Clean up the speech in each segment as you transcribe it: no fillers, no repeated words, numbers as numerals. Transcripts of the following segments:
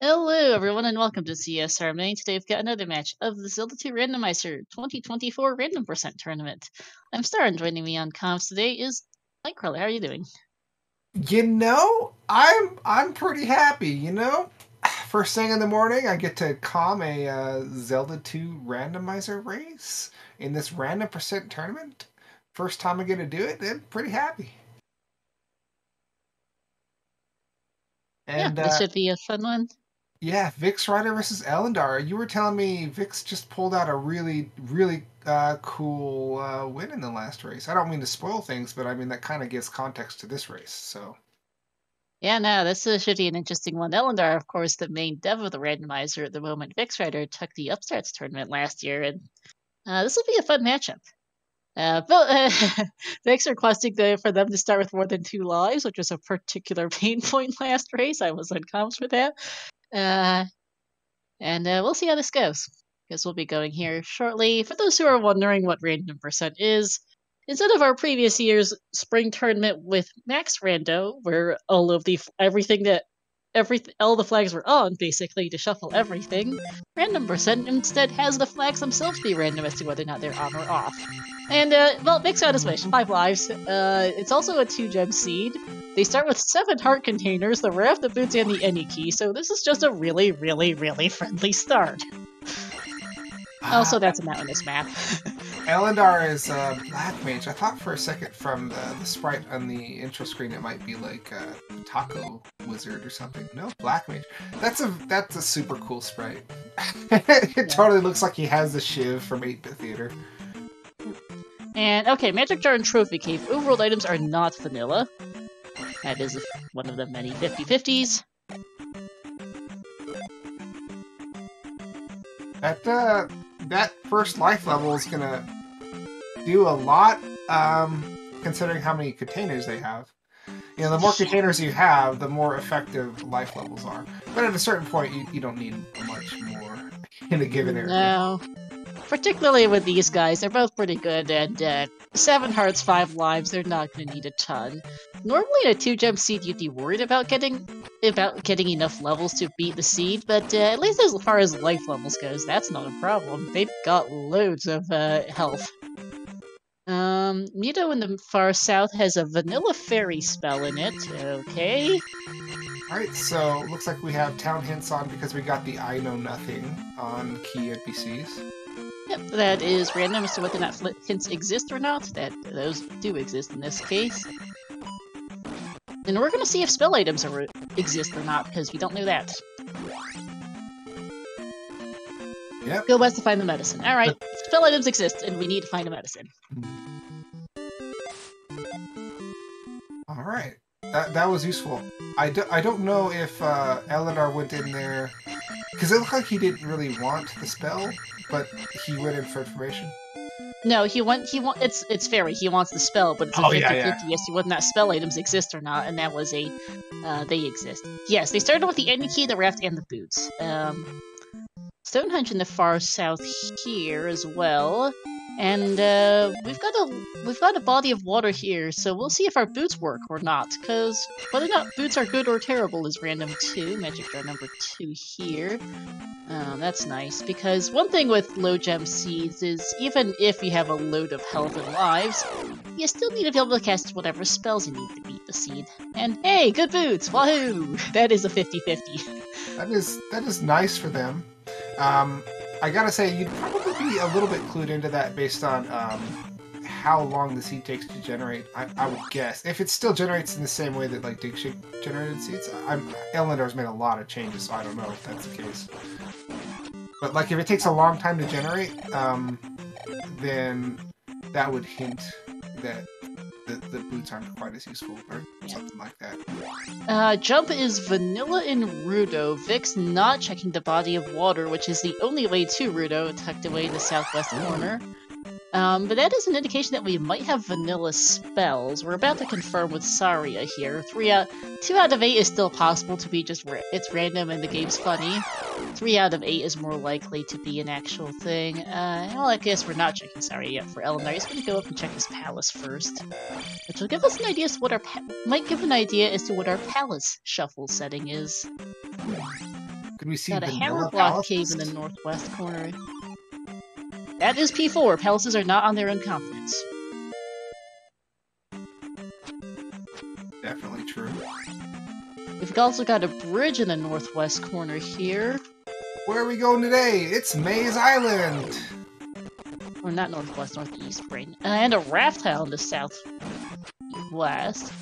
Hello, everyone, and welcome to CSR Main. Today we've got another match of the Zelda 2 Randomizer 2024 Random Percent Tournament. I'm Star, and joining me on comms today is Nightcrawler. How are you doing? I'm pretty happy. First thing in the morning, I get to comm a Zelda 2 Randomizer race in this Random Percent tournament. First time I get to do it, I'm pretty happy. And this should be a fun one. Yeah, VixRyder versus Ellendar. You were telling me Vix just pulled out a really cool win in the last race. I don't mean to spoil things, but I mean that kind of gives context to this race. So. Yeah, no, this should be an interesting one. Ellendar, of course, the main dev of the randomizer at the moment. VixRyder took the Upstarts tournament last year, and this will be a fun matchup. Vix requesting for them to start with more than 2 lives, which was a particular pain point last race. I was on comms for that. And we'll see how this goes. Because we'll be going here shortly. For those who are wondering what Random Percent is, instead of our previous year's spring tournament with Max Rando, where all the flags were on, basically, to shuffle everything, Random Percent instead has the flags themselves be random as to whether or not they're on or off. And, well, Vix out his wish, 5 lives. It's also a 2-gem seed. They start with 7 heart containers, the Raft, the Boots, and the Any Key, so this is just a really friendly start. Also, that's a mountainous map. Ellendar is Black Mage. I thought for a second from the sprite on the intro screen it might be like a Taco Wizard or something. No, Black Mage. That's a super cool sprite. It totally looks like he has the Shiv from 8-Bit Theater. And, okay, Magic Jar and Trophy Cave. Overworld items are not vanilla. That is one of the many 50-50s. That first life level is gonna do a lot, considering how many containers they have. You know, the more containers you have, the more effective life levels are. But at a certain point, you don't need much more in a given area. No. Particularly with these guys, they're both pretty good, and 7 hearts, 5 lives, they're not going to need a ton. Normally in a 2-gem seed, you'd be worried about getting enough levels to beat the seed, but at least as far as life levels goes, that's not a problem. They've got loads of health. Muto in the far south has a vanilla fairy spell in it. Okay. Alright, so looks like we have town hints on because we got the I Know Nothing on key NPCs. Yep, that is random as to whether or not hints exist or not. Those do exist in this case. And we're going to see if spell items exist or not, because we don't know that. Yep. Go west to find the medicine. Alright, spell items exist, and we need to find a medicine. Alright, that was useful. I don't know if Ellendar went in there, because it looked like he didn't really want the spell, but he went in for information. No, it's fairy. He wants the spell, but it's a 50-50 as to whether or not spell items exist or not, and that was they exist. Yes, they started with the Any Key, the Raft, and the Boots. Stonehenge in the far south here as well. And we've got a body of water here, so we'll see if our boots work or not, because whether or not boots are good or terrible is random too. Magic Jar number 2 here. That's nice, because one thing with low gem seeds is even if you have a load of health and lives, you still need to be able to cast whatever spells you need to beat the seed. And hey, good boots! Wahoo! That is a 50-50. That is nice for them. I gotta say, you'd probably be a little bit clued into that based on how long the seed takes to generate, I would guess. If it still generates in the same way that like Digshake generated seeds, Ellendar's made a lot of changes, so I don't know if that's the case. But like if it takes a long time to generate, then that would hint that the boots aren't quite as useful, or something like that. Jump is vanilla in Rudo. Vix not checking the body of water, which is the only way to Rudo, tucked away in the southwest corner. But that is an indication that we might have vanilla spells. We're about to confirm with Saria here. 2 out of 8 is still possible to be just it's random and the game's funny. 3 out of 8 is more likely to be an actual thing. Well, I guess we're not checking Saria yet for Ellendar. He's gonna go up and check his palace first, which will give us an idea as to what our palace shuffle setting is. Could we see got a hammer vanilla block palaces? cave in the northwest corner. That is P4. Palaces are not on their own continents. Definitely true. We've also got a bridge in the northwest corner here. Where are we going today? It's Maze Island! Or not northwest, northeast, right? And a raft tile in the southwest.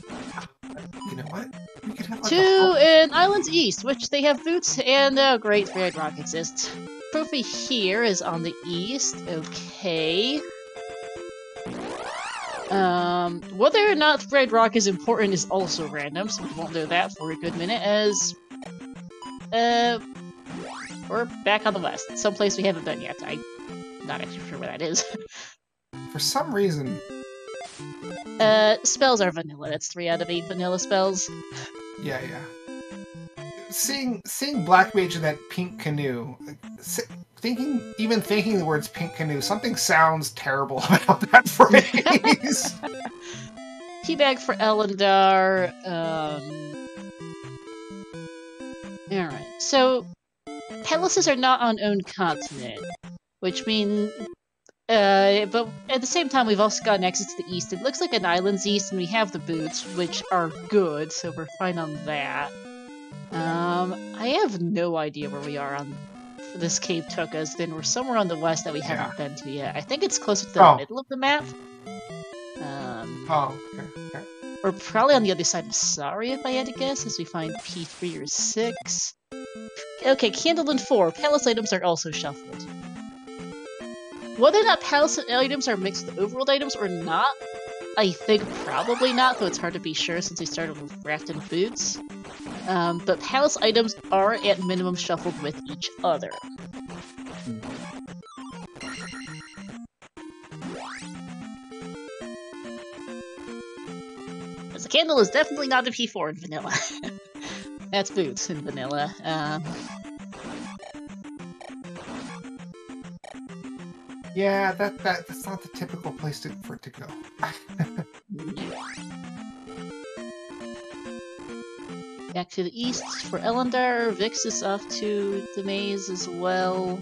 You know what? We could have like Two in Islands East, which they have boots, and Great Red Rock exists. Trophy here is on the east. Okay. Whether or not Red Rock is important is also random, so we won't know that for a good minute, as... we're back on the west. Someplace we haven't been yet. I'm not actually sure where that is. For some reason... Spells are vanilla. That's 3 out of 8 vanilla spells. Yeah. Seeing Black Mage in that pink canoe, even thinking the words pink canoe, something sounds terrible about that phrase. Teabag for Ellendar. Alright, so palaces are not on own continent, which means but at the same time, we've also got access to the east. It looks like an island's east, and we have the boots, which are good, so we're fine on that. I have no idea where we are on this cave took us. Then we're somewhere on the west that we haven't been to yet. I think it's closer to the middle of the map. Okay. We're probably on the other side of Sari, if I had to guess, as we find P3 or 6. Okay, Candle in 4. Palace items are also shuffled. Whether or not palace items are mixed with overworld items or not, I think probably not, though it's hard to be sure since we started with raft and boots. But palace items are at minimum shuffled with each other. As the candle is definitely not a P4 in vanilla. That's boots in vanilla. Yeah, that's not the typical place for it to go. Back to the east for Ellendar. Vix is off to the maze as well.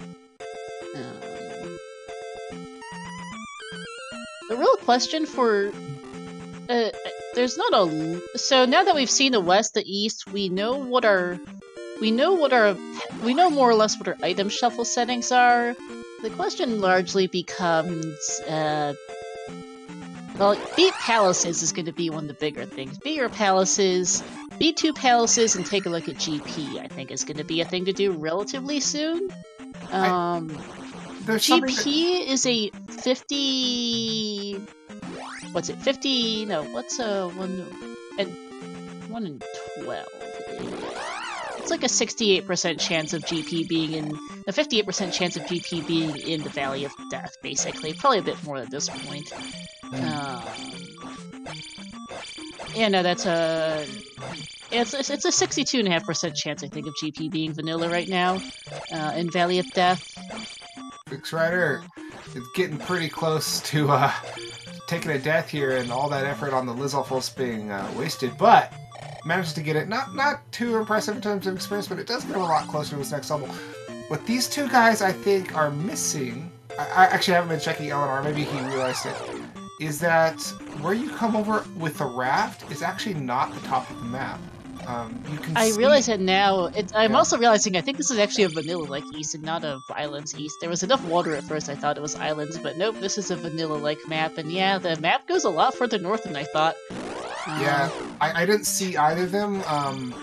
The real question for there's not a so now that we've seen the west, the east, we know more or less what our item shuffle settings are. The question largely becomes, well, beat palaces is going to be one of the bigger things. Beat your palaces, beat 2 palaces, and take a look at GP, I think is going to be a thing to do relatively soon. GP is a 50... What's it? 50... No, what's a 1 in 12? It's like a 68% chance of GP being in... A 58% chance of GP being in the Valley of Death, basically. Probably a bit more at this point. Yeah, no, that's a... It's a 62.5% chance, I think, of GP being vanilla right now, in Valley of Death. VixRyder, it's getting pretty close to taking a death here, and all that effort on the Lizalfos being wasted, but manages to get it. Not too impressive in terms of experience, but it does get a lot closer to his next level. What these two guys, I think, are missing, I actually haven't been checking Ellendar, maybe he realized it, is that where you come over with the raft is actually not the top of the map. You can I realize it now. I'm also realizing I think this is actually a vanilla-like east and not a islands east. There was enough water at first I thought it was islands, but nope, this is a vanilla-like map. And yeah, the map goes a lot further north than I thought. Yeah, I didn't see either of them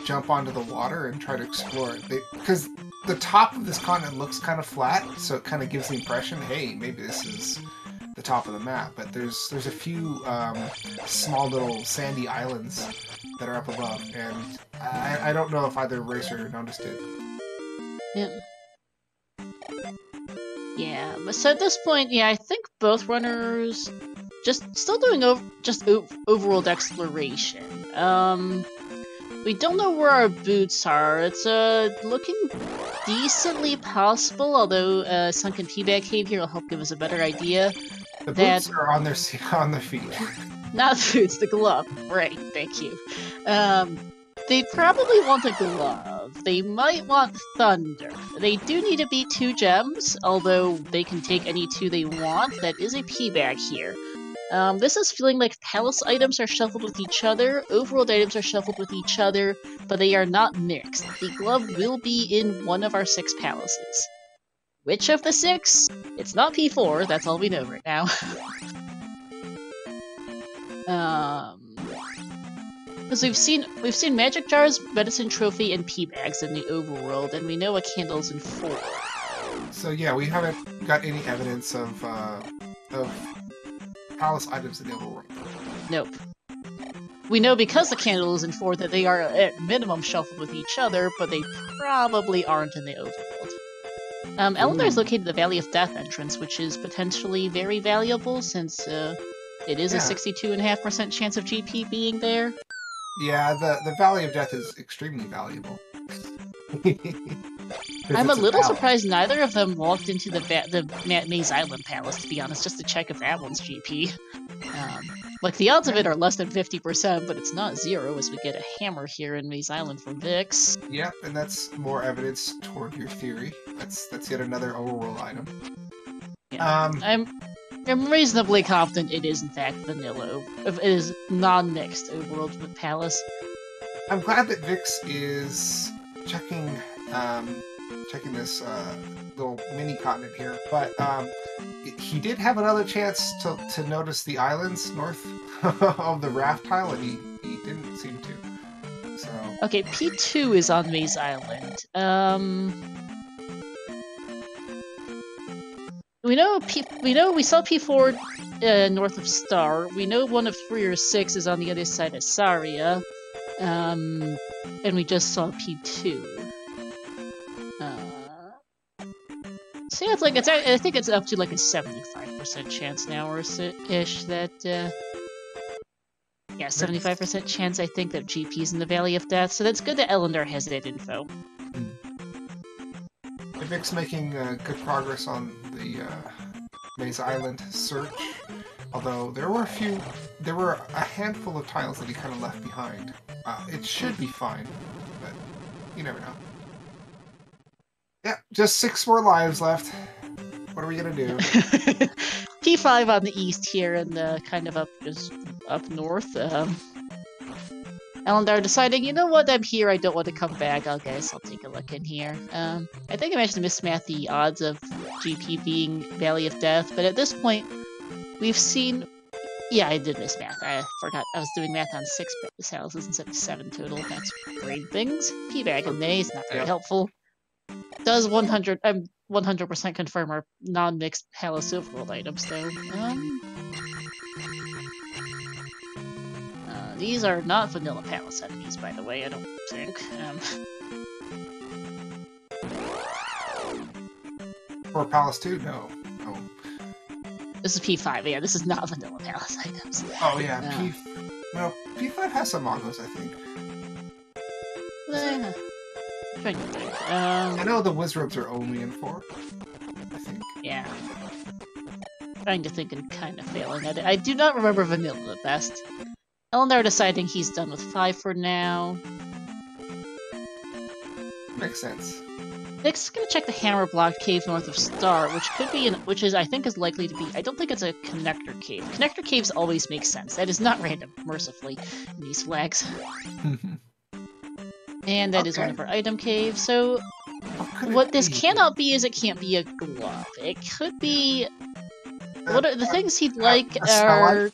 jump onto the water and try to explore it. Because the top of this continent looks kind of flat, so it kind of gives the impression, hey, maybe this is the top of the map. But there's a few small little sandy islands that are up above, and I don't know if either racer noticed it. Yeah. Yeah, but so at this point, yeah, I think both runners still doing overworld exploration. We don't know where our boots are. It's looking decently possible, although Sunken Teabag Cave here will help give us a better idea. The boots are on their feet. Not the boots, the glove. Right, thank you. They probably want a glove. They might want thunder. They do need to be 2 gems, although they can take any 2 they want. That is a P bag here. This is feeling like palace items are shuffled with each other, overworld items are shuffled with each other, but they are not mixed. The glove will be in one of our 6 palaces. Which of the 6? It's not P4, that's all we know right now. Because we've seen magic jars, medicine trophy, and P bags in the overworld, and we know a candle's in 4. So yeah, we haven't got any evidence of palace items in the overworld. Nope. We know because the candle is in 4 that they are at minimum shuffled with each other, but they probably aren't in the overworld. Ellendar is located in the Valley of Death entrance, which is potentially very valuable since it is a 62.5% chance of GP being there. Yeah, the Valley of Death is extremely valuable. I'm a little surprised neither of them walked into the Maze Island Palace, to be honest, just to check if that one's GP. Like, the odds of it are less than 50%, but it's not 0, as we get a hammer here in Maze Island from Vix. Yep, and that's more evidence toward your theory. That's yet another overworld item. Yeah. I'm reasonably confident it is in fact vanilla. It is non-mixed overworld palace. I'm glad that Vix is checking this little mini continent here, but he did have another chance to notice the islands north of the raft tile, and he didn't seem to. So okay, P2 is on Maze Island. We saw P4 north of Star. We know one of 3 or 6 is on the other side of Saria. And we just saw P2. So yeah, I think it's up to like a 75% chance now or ish that yeah, 75% chance I think that GP's in the Valley of Death. So that's good that Ellendar has that info. Vix making good progress on the Maze Island search, although there were a handful of tiles that he kind of left behind. It should be fine, but you never know. Yeah, just 6 more lives left. What are we gonna do? P5 on the east here, and kind of just up north. Ellendar deciding, you know what, I'm here, I don't want to come back, I'll take a look in here. I think I managed to mismath the odds of GP being Valley of Death, but at this point, we've seen... Yeah, I did mismath. I forgot I was doing math on 6 houses instead of 7 total. That's great things. P-bag and nay is not very helpful. Does 100% confirm our non-mixed Palace Overworld items, though. These are not vanilla palace enemies, by the way, I don't think. Or Palace 2? No. Oh. This is P5, yeah, this is not vanilla palace items. Oh yeah, P5 has some Mongols, I think. I'm trying to think. I know the Wizrobes are only in 4, I think. Yeah. Trying to think and kind of failing at it. I do not remember vanilla the best. Ellendar deciding he's done with 5 for now. Makes sense. Nick's gonna check the Hammer Block Cave north of Star, which is I think is likely to be. I don't think it's a connector cave. Connector caves always make sense. That is not random, mercifully, in these flags. And that is one of our item caves. So what this cannot be is it can't be a glove. It could be. What are the things he'd like are.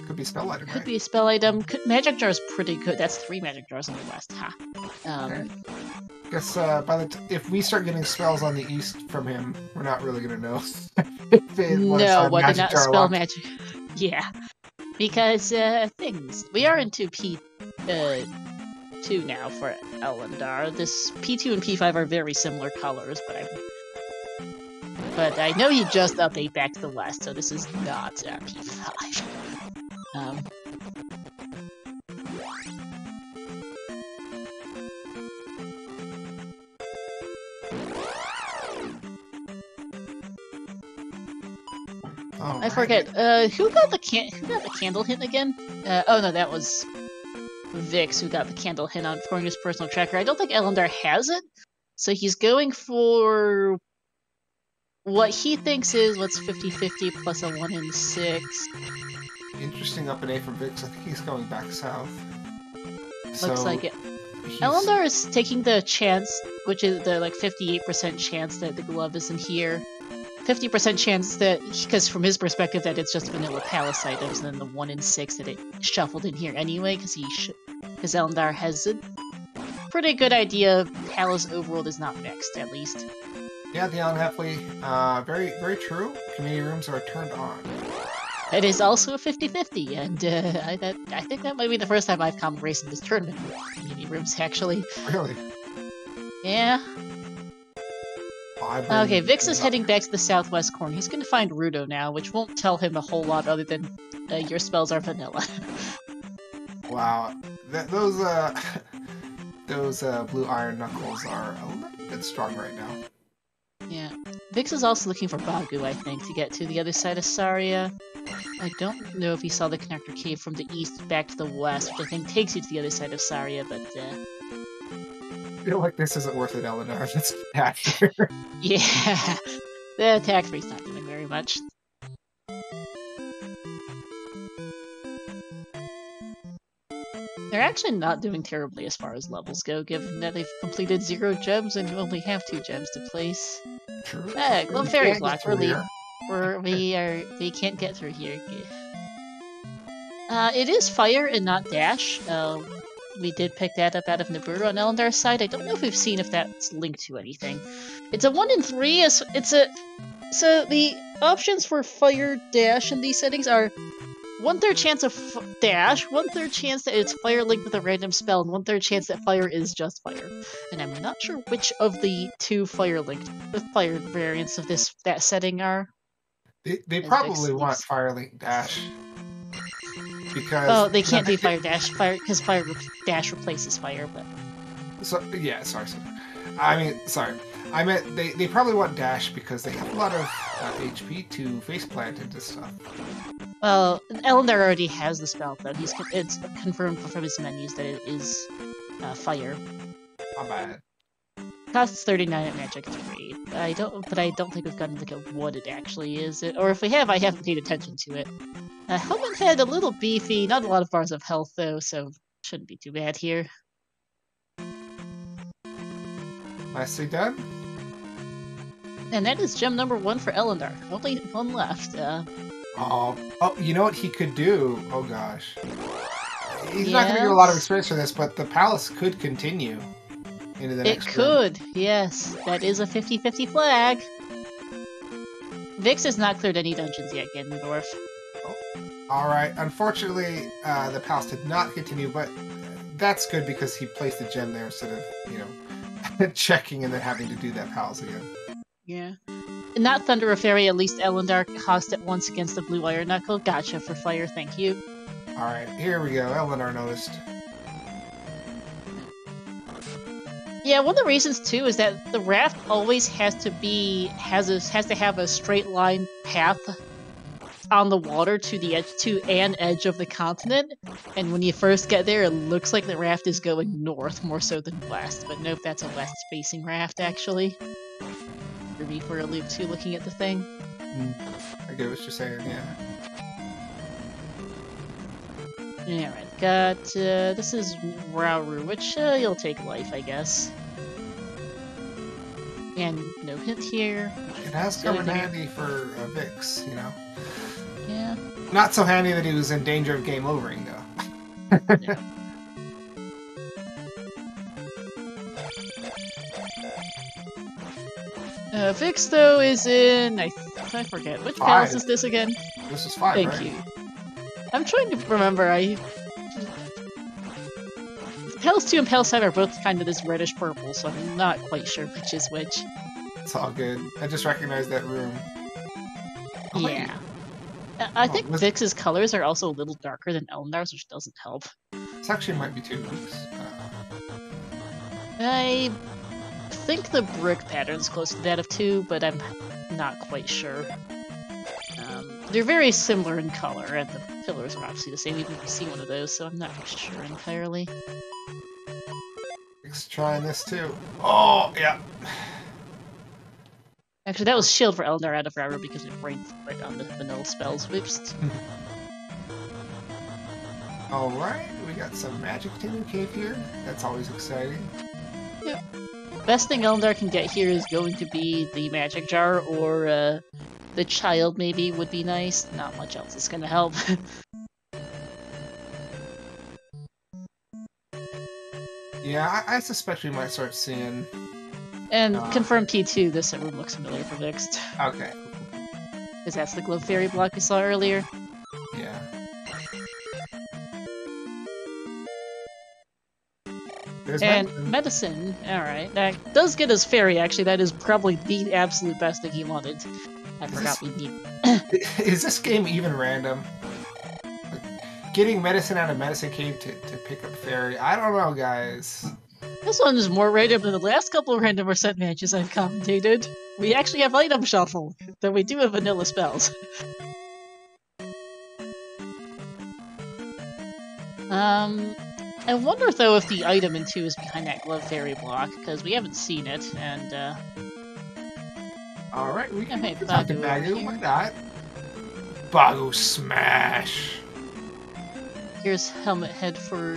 Could be a spell item. Could be a spell item. Magic jar is pretty good. That's 3 magic jars on the west. Ha. Okay. Guess if we start getting spells on the east from him, we're not really gonna know. No, whether not spell magic. Yeah, because things we are into P2 now for Ellendar. This P2 and P5 are very similar colors, but I know you just update back to the west, so this is not P5. Oh, I forget. Who got the candle hit again? Oh no, that was Vix, who got the candle hint on for his personal tracker. I don't think Ellendar has it, so he's going for what he thinks is what's 50-50 plus a 1 in 6. Interesting up and A from Vix. I think he's going back south. Looks like it. Ellendar is taking the chance, which is the like 58% chance that the glove isn't here. 50% chance that, because from his perspective, that it's just vanilla palace items, and then the 1 in 6 that it shuffled in here anyway, because Ellendar has a pretty good idea Palace Overworld is not vexed, at least. Yeah, Dion Heffley, very, very true. Community rooms are turned on. It is also a 50-50, and I think that might be the first time I've come racing this tournament with community rooms, actually. Really? Yeah. Okay, Vix is heading back to the southwest corner. He's going to find Rudo now, which won't tell him a whole lot other than your spells are vanilla. Wow, those blue iron knuckles are a little bit strong right now. Yeah. Vix is also looking for Bagu, I think, to get to the other side of Saria. I don't know if he saw the connector cave from the east back to the west, which I think takes you to the other side of Saria, but I feel like this isn't worth it, Ellendar. Let's get out here. Yeah, the attack three's not doing very much. They're actually not doing terribly as far as levels go, given that they've completed 0 gems and you only have 2 gems to place. True. Glove Fairy Block, we can't get through here. It is fire and not dash. We did pick that up out of Nibiru on Ellendar's side. I don't know if we've seen if that's linked to anything. It's a 1 in 3. So the options for fire dash in these settings are 1/3 chance of dash, 1/3 chance that it's fire linked with a random spell, and 1/3 chance that fire is just fire. And I'm not sure which of the 2 fire variants of that setting are. They probably want fire link dash. Because they can't do fire dash, because fire dash replaces fire, but... So, yeah, sorry. I meant they probably want dash because they have a lot of HP to faceplant into stuff. Well, Ellendar already has the spell, though. It's confirmed from his menus that it is fire. Not bad. Costs 39 at Magic 3. I don't think we've gotten like what it actually is. Or if we have, I haven't paid attention to it. Helmet Head, a little beefy, not a lot of bars of health though, so shouldn't be too bad here. Nicely done. And that is gem number 1 for Ellendar. Only 1 left. Oh, you know what he could do? Oh gosh. He's not going to get a lot of experience for this, but the palace could continue into the next It could, yes. That is a 50-50 flag. Vix has not cleared any dungeons yet, Ganondorf. Alright, unfortunately, the palace did not continue, but that's good because he placed the gem there instead of, checking and then having to do that palace again. Yeah. Not Thunder or Fairy, at least Ellendar cost it once against the blue iron knuckle. Gotcha for fire, thank you. Alright, here we go. Ellendar noticed. Yeah, one of the reasons too is that the raft always has to have a straight line path on the water to an edge of the continent, and when you first get there, it looks like the raft is going north more so than west. But nope, that's a west-facing raft actually. For me for a loop too, looking at the thing. I get what you're saying, yeah. Alright, got, this is Rauru, which, you'll take life, I guess. And no hint here. It has come in handy for Vix, Yeah. Not so handy that he was in danger of game overing, though. Yeah. Vix, though, is in... I forget. Which palace is this again? This is 5, Thank you. I'm trying to remember. Palace 2 and Palace 5 are both kind of this reddish-purple, so I'm not quite sure which is which. It's all good. I just recognized that room. Yeah. I think Vix's colors are also a little darker than Ellendar's, which doesn't help. This actually might be 2 weeks. I think the brick pattern's close to that of 2, but I'm not quite sure. They're very similar in color, and the pillars are obviously the same. We've never seen one of those, so I'm not sure entirely. Let's try this too. Oh, yeah. Actually, that was shield for Ellendar out of forever because it rained right on the vanilla spells. Whoops. Alright, we got some magic Tinker Cave here. That's always exciting. Yep. Best thing Ellendar can get here is going to be the magic jar, or the child maybe would be nice. Not much else is going to help. Yeah, I suspect we might start seeing... And confirm P2, this room looks familiar for Vix. Okay. Because that's the Glove Fairy block we saw earlier. Yeah. There's medicine. Alright. That does get us fairy, actually. That is probably the absolute best thing he wanted. I forgot we need... Is this game even random? Like, getting medicine out of Medicine Cave to pick up fairy? I don't know, guys. This one is more random than the last couple of random percent matches I've commentated. We actually have item shuffle, though we do have vanilla spells. I wonder though if the item in 2 is behind that Glove Fairy block, because we haven't seen it, and Alright, we can talk to Bagu, why not? Bagu smash! Here's Helmet Head for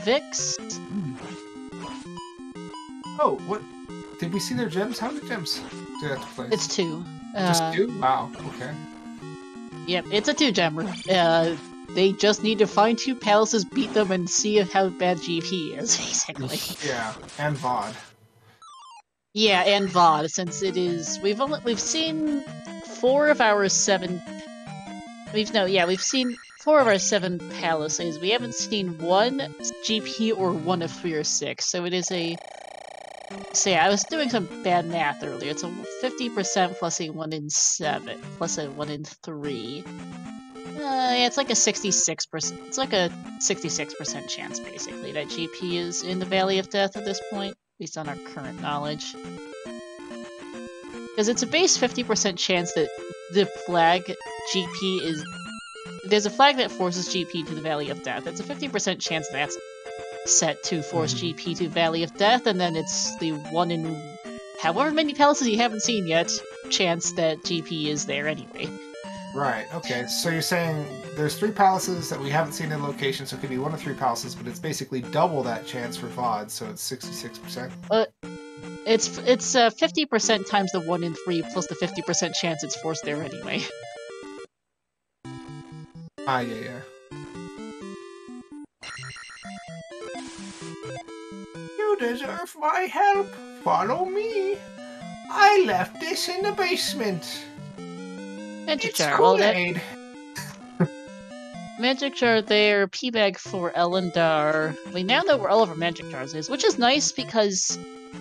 Vix. Oh, what? Did we see their gems? How many gems do they have to place? It's 2. Just 2? Wow, okay. Yep, it's a 2-gemmer. They just need to find 2 palaces, beat them, and see how bad GP is, basically. Yeah, and VOD. Yeah, and VOD, since it is... We've seen 4 of our 7... We've seen 4 of our 7 palaces. We haven't seen 1 GP or 1 of 3 or 6, so it is a... So yeah, I was doing some bad math earlier. It's a 50% plus a 1 in 7, plus a 1 in 3. Yeah, it's like a 66%. It's like a 66% chance, basically, that GP is in the Valley of Death at this point, based on our current knowledge. Because it's a base 50% chance that the flag GP is... There's a flag that forces GP to the Valley of Death. It's a 50% chance that's set to force GP to Valley of Death, and then it's the 1 in however many palaces you haven't seen yet chance that GP is there anyway. Right, okay, so you're saying there's 3 palaces that we haven't seen in location, so it could be 1 of 3 palaces, but it's basically double that chance for VOD, so it's 66%? It's 50% times the 1 in 3 plus the 50% chance it's forced there anyway. Ah, yeah. You deserve my help. Follow me. I left this in the basement. Magic jar, all that. Magic jar there, P-bag for Ellendar. We now know where all of our magic jars is, which is nice because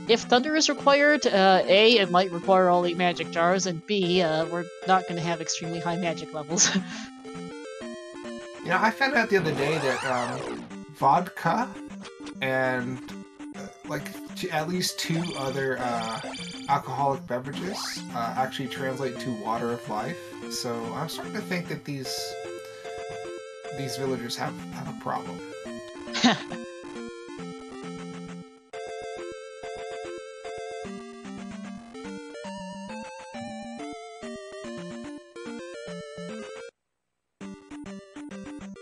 if Thunder is required, A, it might require all 8 magic jars, and B, we're not going to have extremely high magic levels. You know, I found out the other day that vodka and like at least 2 other alcoholic beverages actually translate to water of life. So I'm starting to think that these villagers have a problem.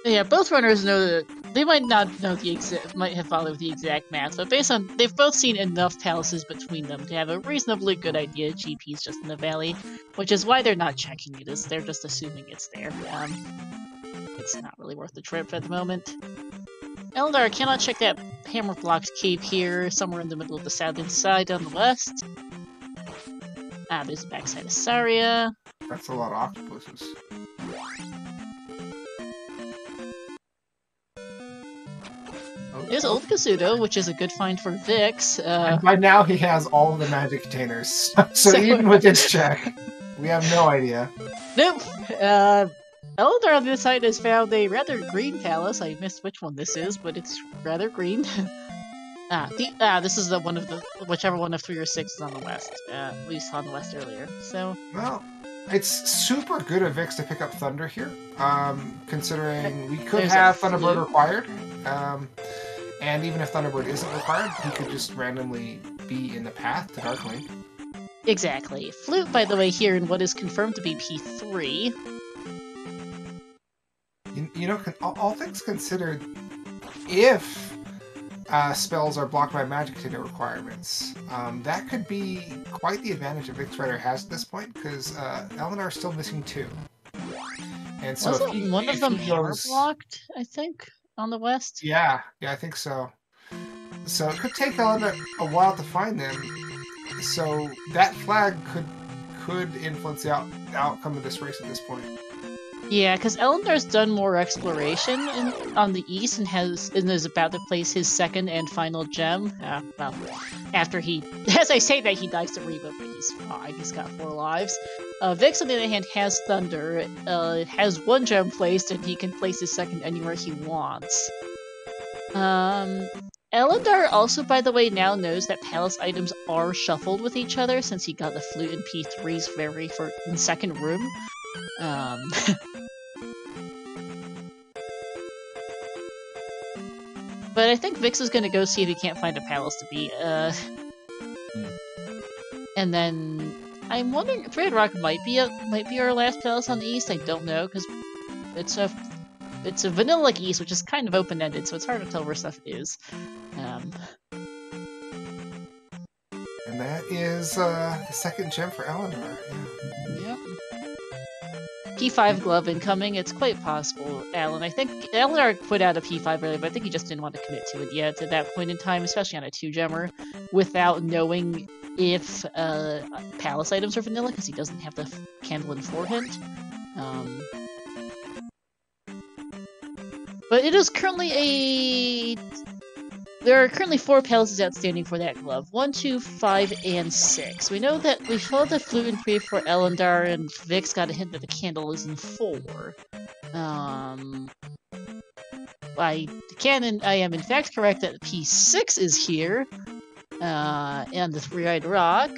Yeah, both runners know that they might not know might have followed the exact math, but based on they've both seen enough palaces between them to have a reasonably good idea GP is just in the valley, which is why they're not checking it. They're just assuming it's there. It's not really worth the trip at the moment. Ellendar cannot check that hammer blocked cave here, somewhere in the middle of the southern side on the west. Ah, there's the backside of Saria. That's a lot of octopuses. There's Old Kasuto, which is a good find for Vix. And by now he has all the magic containers. So even with this check, we have no idea. Nope! Ellendar on this side has found a rather green palace. I missed which one this is, but it's rather green. This is the whichever one of 3 or 6 is on the west. We saw on the west earlier. So, well, It's super good of Vix to pick up Thunder here, considering we could There's have a Thunderbird flute. required, and even if Thunderbird isn't required, he could just randomly be in the path to Darklink. Exactly. Flute, by the way, here in what is confirmed to be P3. You know, all things considered, if spells are blocked by magic container requirements, that could be quite the advantage that VixRyder has at this point, because Ellendar is still missing 2. And so Wasn't one of them hammer blocked, I think, on the west? Yeah, I think so. So it could take Ellendar a while to find them. So that flag could influence the outcome of this race at this point. Yeah, because Ellendar's done more exploration on the east and is about to place his second and final gem. Well, after he, as I say that, he dies to Reba, but he's fine. He's got 4 lives. Vix, on the other hand, has Thunder, has 1 gem placed, and he can place his second anywhere he wants. Ellendar also, by the way, now knows that palace items are shuffled with each other since he got the flute in P3's in second room. But I think Vix is gonna go see if he can't find a palace to beat. And then I'm wondering, Red Rock might be our last palace on the east. I don't know, because it's a vanilla-like east, which is kind of open-ended, so it's hard to tell where stuff is. And that is the second gem for Ellendar. Yep. P5 glove incoming. It's quite possible, Alan. I think Ellendar put out a P5 earlier, but I think he just didn't want to commit to it yet at that point in time, especially on a 2-gemmer, without knowing if palace items are vanilla, because he doesn't have the candle in forehand. But it is currently there are currently 4 palaces outstanding for that glove. 1, 2, 5, and 6. We know that we saw the flute in 3 for Ellendar, and Vix got a hint that the candle is in 4. I am in fact correct that P6 is here, and the 3-eyed rock.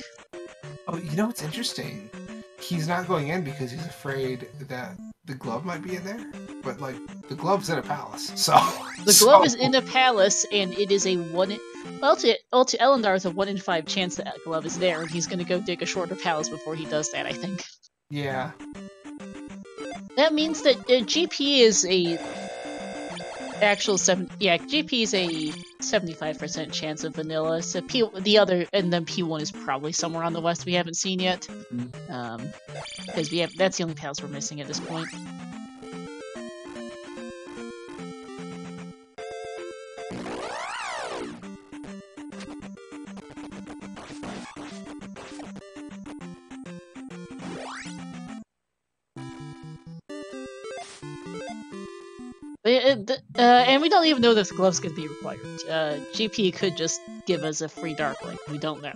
Oh, you know what's interesting? He's not going in because he's afraid that the glove might be in there, but like the glove's in a palace, so the glove is in a palace, and it is a 1. Well, to Ellendar, it's a 1 in 5 chance that glove is there, and he's gonna go dig a shorter palace before he does that. I think. Yeah. That means that GP is a actual 7. Yeah, GP is a 75% chance of vanilla. So the other, and then P1 is probably somewhere on the west we haven't seen yet. Because that's the only palace we're missing at this point. And we don't even know if the glove's going to be required. GP could just give us a free Darklink. We don't know.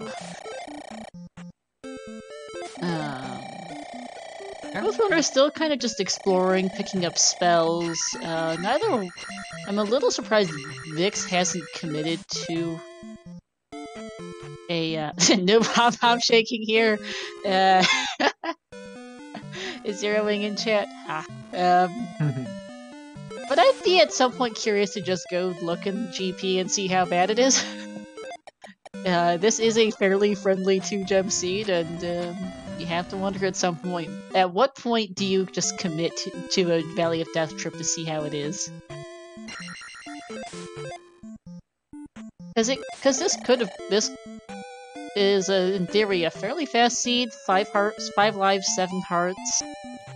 Both are still kind of just exploring, picking up spells. I'm a little surprised Vix hasn't committed to a no pom-pom shaking here. Is zeroing in chat? But I'd be at some point curious to just go look in GP and see how bad it is. This is a fairly friendly 2-gem seed, and you have to wonder at some point. At what point do you just commit to a Valley of Death trip to see how it is? Because this is in theory a fairly fast seed. 5 hearts, 5 lives, 7 hearts.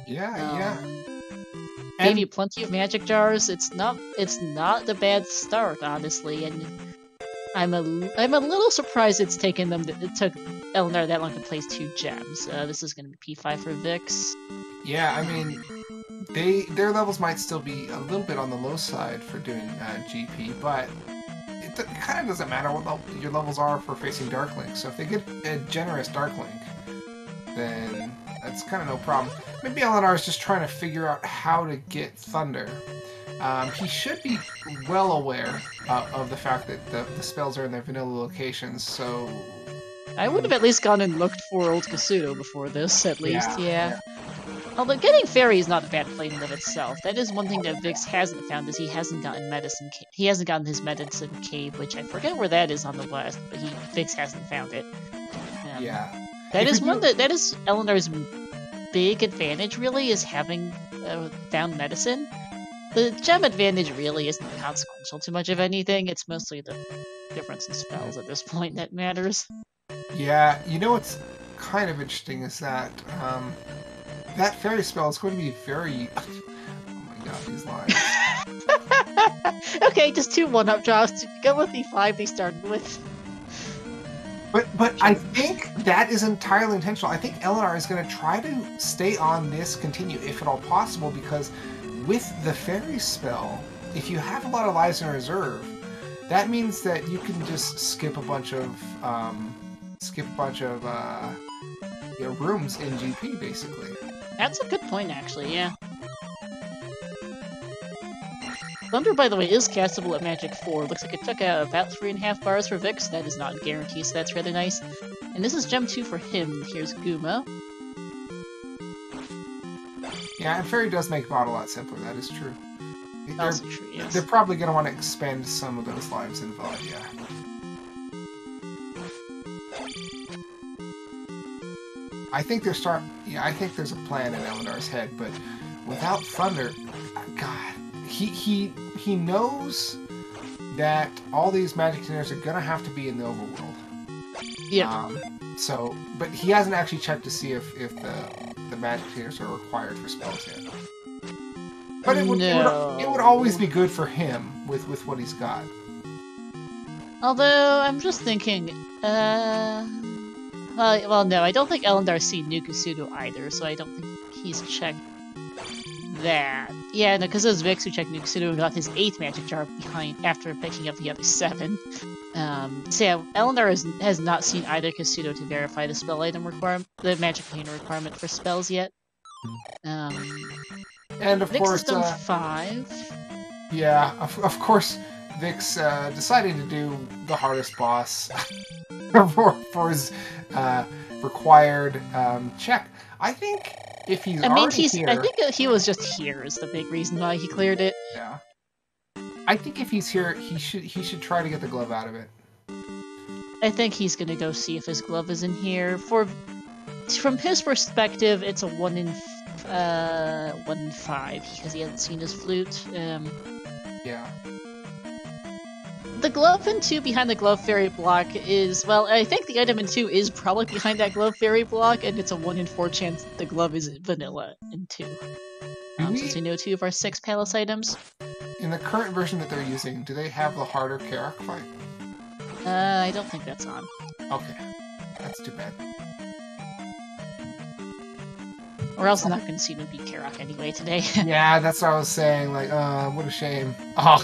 Yeah. Gave you plenty of magic jars. It's not a bad start, honestly, and I'm a little surprised it took Ellendar that long to place 2 gems. This is going to be P5 for Vix. Yeah, I mean, their levels might still be a little bit on the low side for doing GP, but it kind of doesn't matter what your levels are for facing Darklink. So if they get a generous Darklink, then that's kind of no problem. Maybe Ellendar is just trying to figure out how to get Thunder. He should be well aware of the fact that the spells are in their vanilla locations, so I would have at least gone and looked for old Kasuto before this, at least, yeah. Although getting fairy is not a bad play in and of itself. That is one thing that Vix hasn't found, is he hasn't gotten he hasn't gotten his medicine cave, which I forget where that is on the west, but Vix hasn't found it. Yeah. That is that is Ellendar's big advantage, really, is having found medicine. The gem advantage really isn't consequential to much of anything. It's mostly the difference in spells at this point that matters. Yeah, you know what's kind of interesting is that that fairy spell is going to be very... Oh my god, these lines. Okay, just 2 1-up drops. Go with the 5 they started with. But I think that is entirely intentional. I think Ellendar is going to try to stay on this continue, if at all possible, because with the fairy spell, if you have a lot of lives in reserve, that means that you can just skip a bunch of rooms in GP, basically. That's a good point, actually, yeah. Thunder, by the way, is castable at Magic 4. Looks like it took out about 3.5 bars for Vix. That is not a guarantee, so that's rather nice. And this is Gem 2 for him. Here's Guma. Yeah, and Fairy does make Bot a lot simpler, that is true. Also true, yes. They're probably going to want to expend some of those lives in VOD, yeah. I think there's a plan in Ellendar's head, but without Thunder, God, he knows that all these magic containers are gonna have to be in the overworld. Yeah. But he hasn't actually checked to see if the magic containers are required for spells yet. But it would always be good for him with what he's got. Although I'm just thinking, well, no, I don't think Ellendar's seen New Kasuto either, so I don't think he's checked that. Yeah, no, because it was Vix who checked New Kasuto and got his 8th magic jar after picking up the other 7. So yeah, Ellendar has not seen either Kasuto to verify the spell item requirement, the magic container requirement for spells yet. And of Vix course, has done 5. Yeah, of course, Vix decided to do the hardest boss for his required check. I think if he's already here... I think he was just here is the big reason why he cleared it. Yeah. I think if he's here, he should try to get the glove out of it. I think he's gonna go see if his glove is in here. From his perspective, it's a 1 in 5 because he hasn't seen his flute. Yeah. The glove in 2 behind the glove fairy block is, well, I think the item in 2 is probably behind that glove fairy block, and it's a 1 in 4 chance the glove is vanilla in 2. Since we know 2 of our 6 palace items. In the current version that they're using, do they have the harder Karak fight? I don't think that's on. Okay. That's too bad. Or else I'm not going to see them beat Karak anyway today. Yeah, that's what I was saying. Like, what a shame. Oh,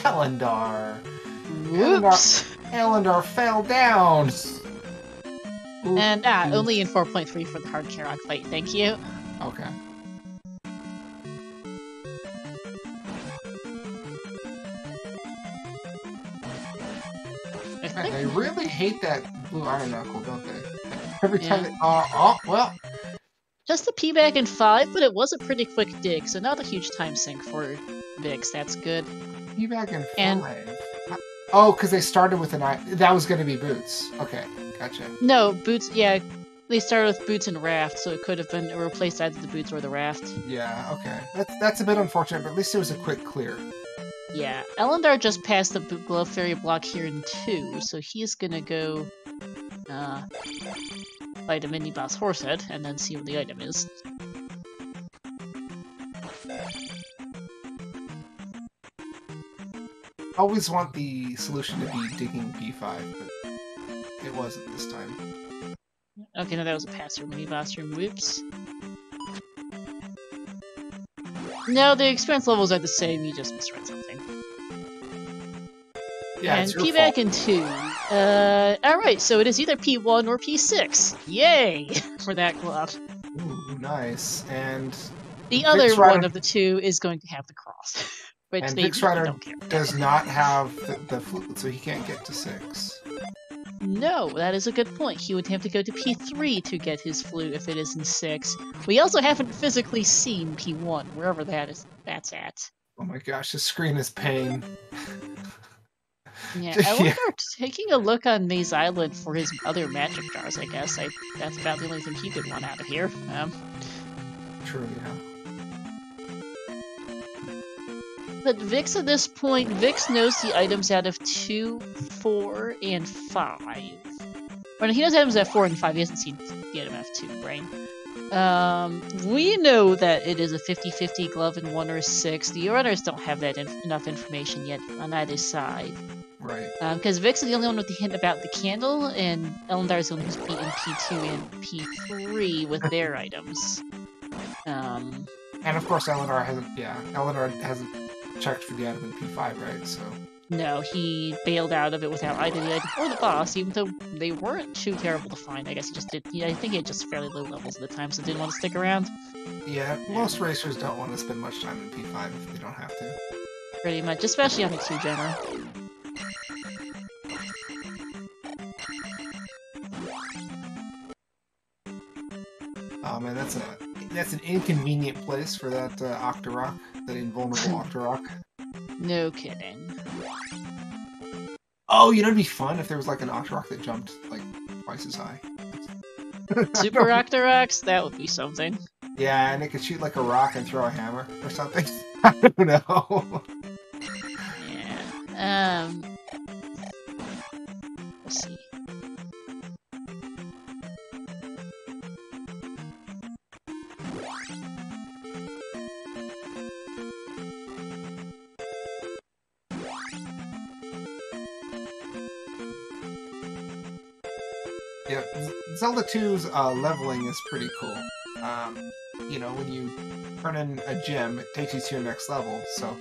Ellendar. Whoops. Ellendar fell down. And only in 4.3 for the hard Karak fight. Thank you. Okay. They really hate that blue iron knuckle, don't they? Every time they... well... Just a P-back in 5, but it was a pretty quick dig, so not a huge time sink for Vix. That's good. P-back in 5? Oh, because they started with an eye... That was going to be Boots. Okay, gotcha. No, Boots... Yeah, they started with Boots and Raft, so it could have been replaced either the Boots or the Raft. Yeah, okay. That's a bit unfortunate, but at least it was a quick clear. Yeah, Ellendar just passed the Glove Fairy block here in 2, so he's gonna go fight a mini-boss Horsehead, and then see what the item is. Always want the solution to be digging B5, but it wasn't this time. Okay, no, that was a pass-through mini-boss room. Whoops. No, the experience levels are the same, you just misread something. Yeah, and P-back in 2. Alright, so it is either P1 or P6. Yay! For that glove. Ooh, nice. And the other one of the 2 is going to have the cross. Which and they VixRyder don't care. does not have the flute, so he can't get to 6. No, that is a good point. He would have to go to P3 to get his flute if it is in 6. We also haven't physically seen P1, wherever that's at. Oh my gosh, the screen is pain. Yeah, Ellendar taking a look on Maze Island for his other magic jars, I guess. That's about the only thing he could want out of here. True, yeah. But Vix at this point, Vix knows the items out of 2, 4, and 5. Or he knows items out of 4 and 5, he hasn't seen the item out of 2, right? We know that it is a 50-50 glove in 1 or 6. The runners don't have that enough information yet on either side. Right. Because Vix is the only one with the hint about the candle, and Ellendar is the one who's beaten P2 and P3 with their items. And of course, Ellendar hasn't checked for the item in P5, right? So. No, he bailed out of it without either the item or the boss, even though they weren't too terrible to find. I guess he just did. I think he had just fairly low levels at the time, so didn't want to stick around. Yeah, most racers don't want to spend much time in P5 if they don't have to. Pretty much, especially on the 2 genre. Oh man, that's an inconvenient place for that Octorok, that invulnerable Octorok. No kidding. Oh, you know, it'd be fun if there was like an Octorok that jumped like twice as high. Super Octoroks? That would be something. Yeah, and it could shoot like a rock and throw a hammer or something. I don't know. Yeah. Let's see. Yeah, Zelda 2's leveling is pretty cool. You know, when you turn in a gem, it takes you to your next level. So,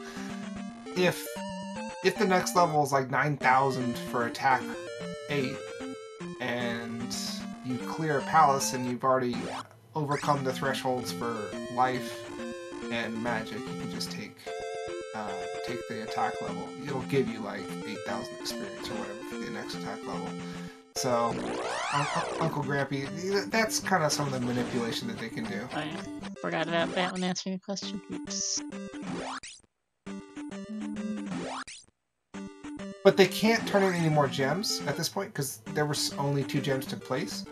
if the next level is like 9,000 for attack 8, and you clear a palace and you've already overcome the thresholds for life and magic, you can just take the attack level. It'll give you like 8,000 experience or whatever for the next attack level. So, Uncle Grampy, that's kind of some of the manipulation that they can do. Oh yeah, forgot about that when answering your question. Oops. But they can't turn in any more gems at this point because there were only 2 gems to place.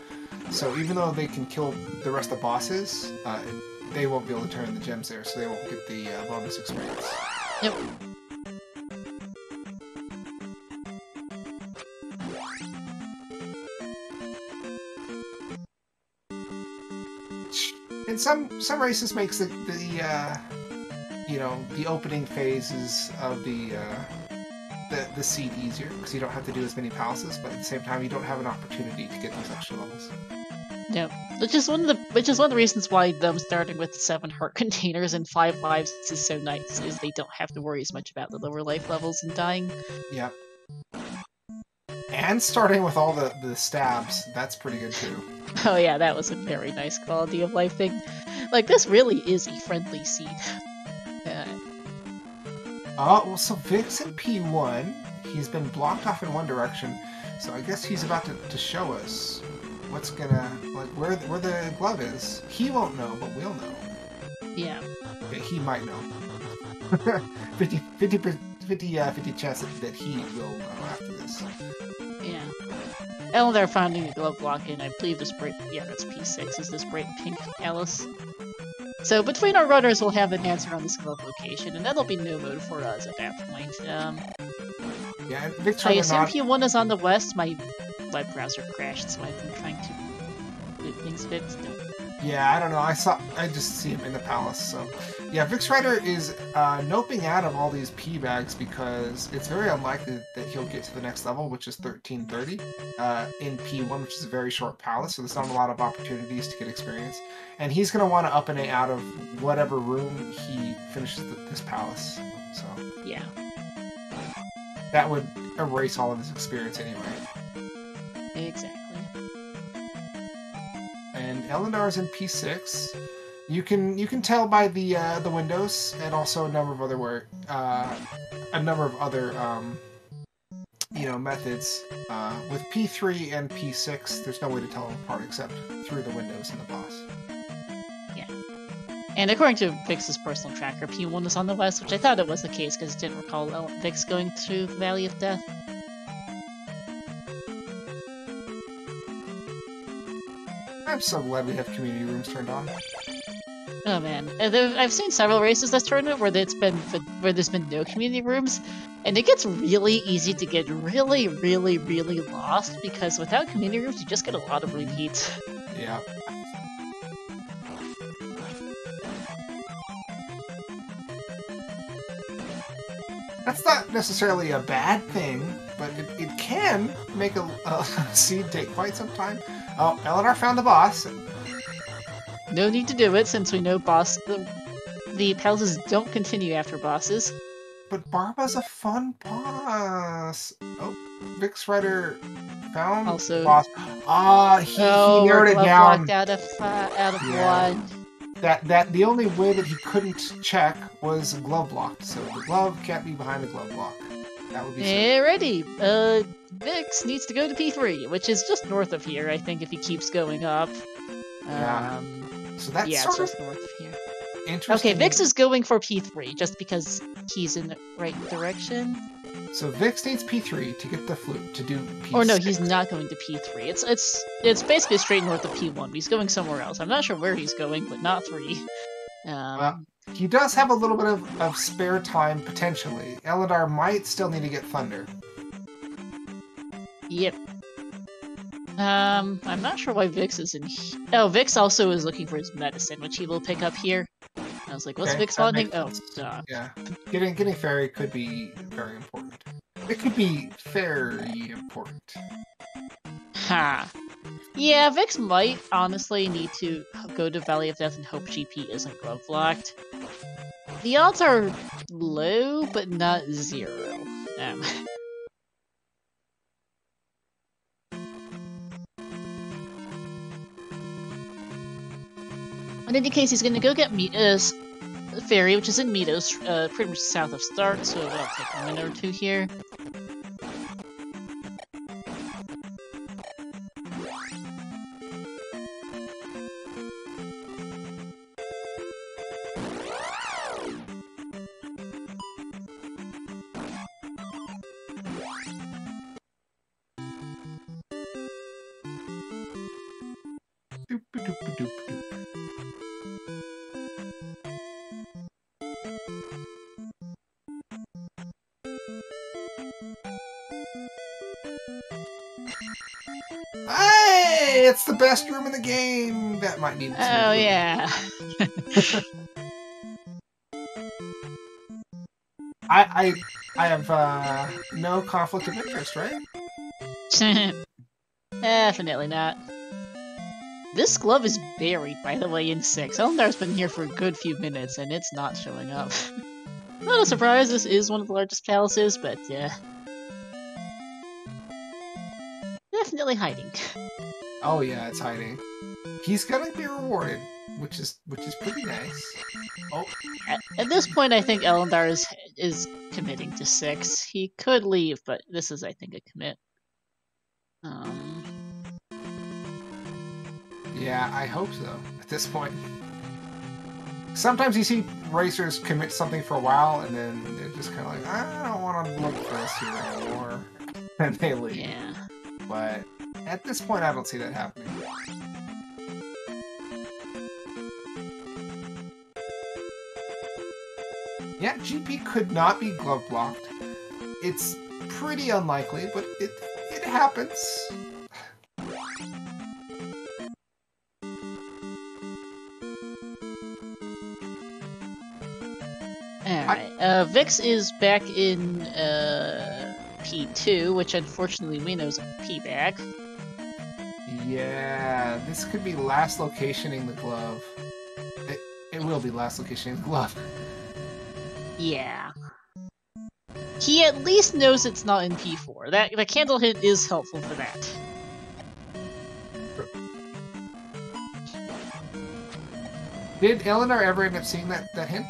So even though they can kill the rest of the bosses, they won't be able to turn in the gems there, so they won't get the bonus experience. Yep. And some races makes the you know, the opening phases of the seed easier because you don't have to do as many palaces, but at the same time you don't have an opportunity to get those extra levels. Yep. Which is one of the reasons why them starting with 7 heart containers and 5 lives is so nice, is they don't have to worry as much about the lower life levels and dying. Yep. And starting with all the stabs, that's pretty good too. Oh yeah, that was a very nice quality of life thing. Like, this really is a friendly seed. Oh, well, so Vix at P1, he's been blocked off in one direction, so I guess he's about to show us what's gonna, like, where the glove is. He won't know, but we'll know. Yeah. Okay, he might know. 50 chance that he will know after this. Yeah. Ellendar finding the glove block in, I believe this bright, yeah, that's P6, is this bright pink Alice. So between our runners, we'll have an answer on this glove location, and that'll be no mode for us at that point. Yeah, I assume P1 is on the west. My web browser crashed, so I've been trying to get things fixed. Yeah, I don't know. I just see him in the palace. So, yeah, VixRyder is noping out of all these P bags because it's very unlikely that he'll get to the next level, which is 1330 in P1, which is a very short palace. So there's not a lot of opportunities to get experience, and he's going to want to up and A out of whatever room he finishes this palace. So yeah, that would erase all of his experience anyway. Exactly. And Ellendar's in P6. You can tell by the windows and also a number of other methods. With P3 and P6, there's no way to tell them apart except through the windows in the boss. Yeah. And according to Vix's personal tracker, P1 is on the west, which I thought it was the case because I didn't recall Vix going through the Valley of Death. I'm so glad we have community rooms turned on. Oh man, I've seen several races this tournament where there's been no community rooms, and it gets really easy to get really, really, really lost because without community rooms, you just get a lot of repeats. Yeah. That's not necessarily a bad thing, but it can make a seed take quite some time. Oh, Ellendar found the boss. No need to do it, since we know the palaces don't continue after bosses. But Barba's a fun boss. Oh, VixRyder found the boss. He narrowed it down. Out of one. That the only way that he couldn't check was glove blocked, so the glove can't be behind the glove block. That would be Alrighty. Vix needs to go to P3, which is just north of here, I think, if he keeps going up. Yeah. So that's it's just north of here. Interesting. Okay, Vix is going for P3 just because he's in the right direction. So Vix needs P3 to get the flute to do P6. Or no, he's not going to P3. It's basically straight north of P1, but he's going somewhere else. I'm not sure where he's going, but not 3. Well, he does have a little bit of spare time, potentially. Ellendar might still need to get Thunder. Yep. I'm not sure why Vix is in here. Oh, Vix also is looking for his medicine, which he will pick up here. I was like, what's Vix wanting? Oh, duh. Yeah. Getting Fairy could be very important. It could be very important. Ha. Yeah, Vix might honestly need to go to Valley of Death and hope GP isn't glove locked. The odds are low, but not 0. In any case, he's gonna go get Fairy, which is in Meadows, pretty much south of Start, so it'll take a minute or 2 here. Hey, it's the best room in the game. That might need. Oh yeah. I have no conflict of interest, right? Definitely not. This glove is buried, by the way, in 6. Ellendar's been here for a good few minutes, and it's not showing up. Not a surprise, this is one of the largest palaces, but definitely hiding. Oh yeah, it's hiding. He's gonna be rewarded, which is pretty nice. Oh. At this point, I think Ellendar is committing to 6. He could leave, but this is, I think, a commit. Yeah, I hope so. At this point, sometimes you see racers commit something for a while, and then they're just kind of like, I don't want to look for this here anymore, and they leave. Yeah. But at this point, I don't see that happening. Yeah, GP could not be glove blocked. It's pretty unlikely, but it happens. Alright, Vix is back in P2, which unfortunately we know is a P back. Yeah, this could be last locationing the glove. It will be last locationing the glove. Yeah. He at least knows it's not in P4. The candle hint is helpful for that. Did Ellendar ever end up seeing that hint?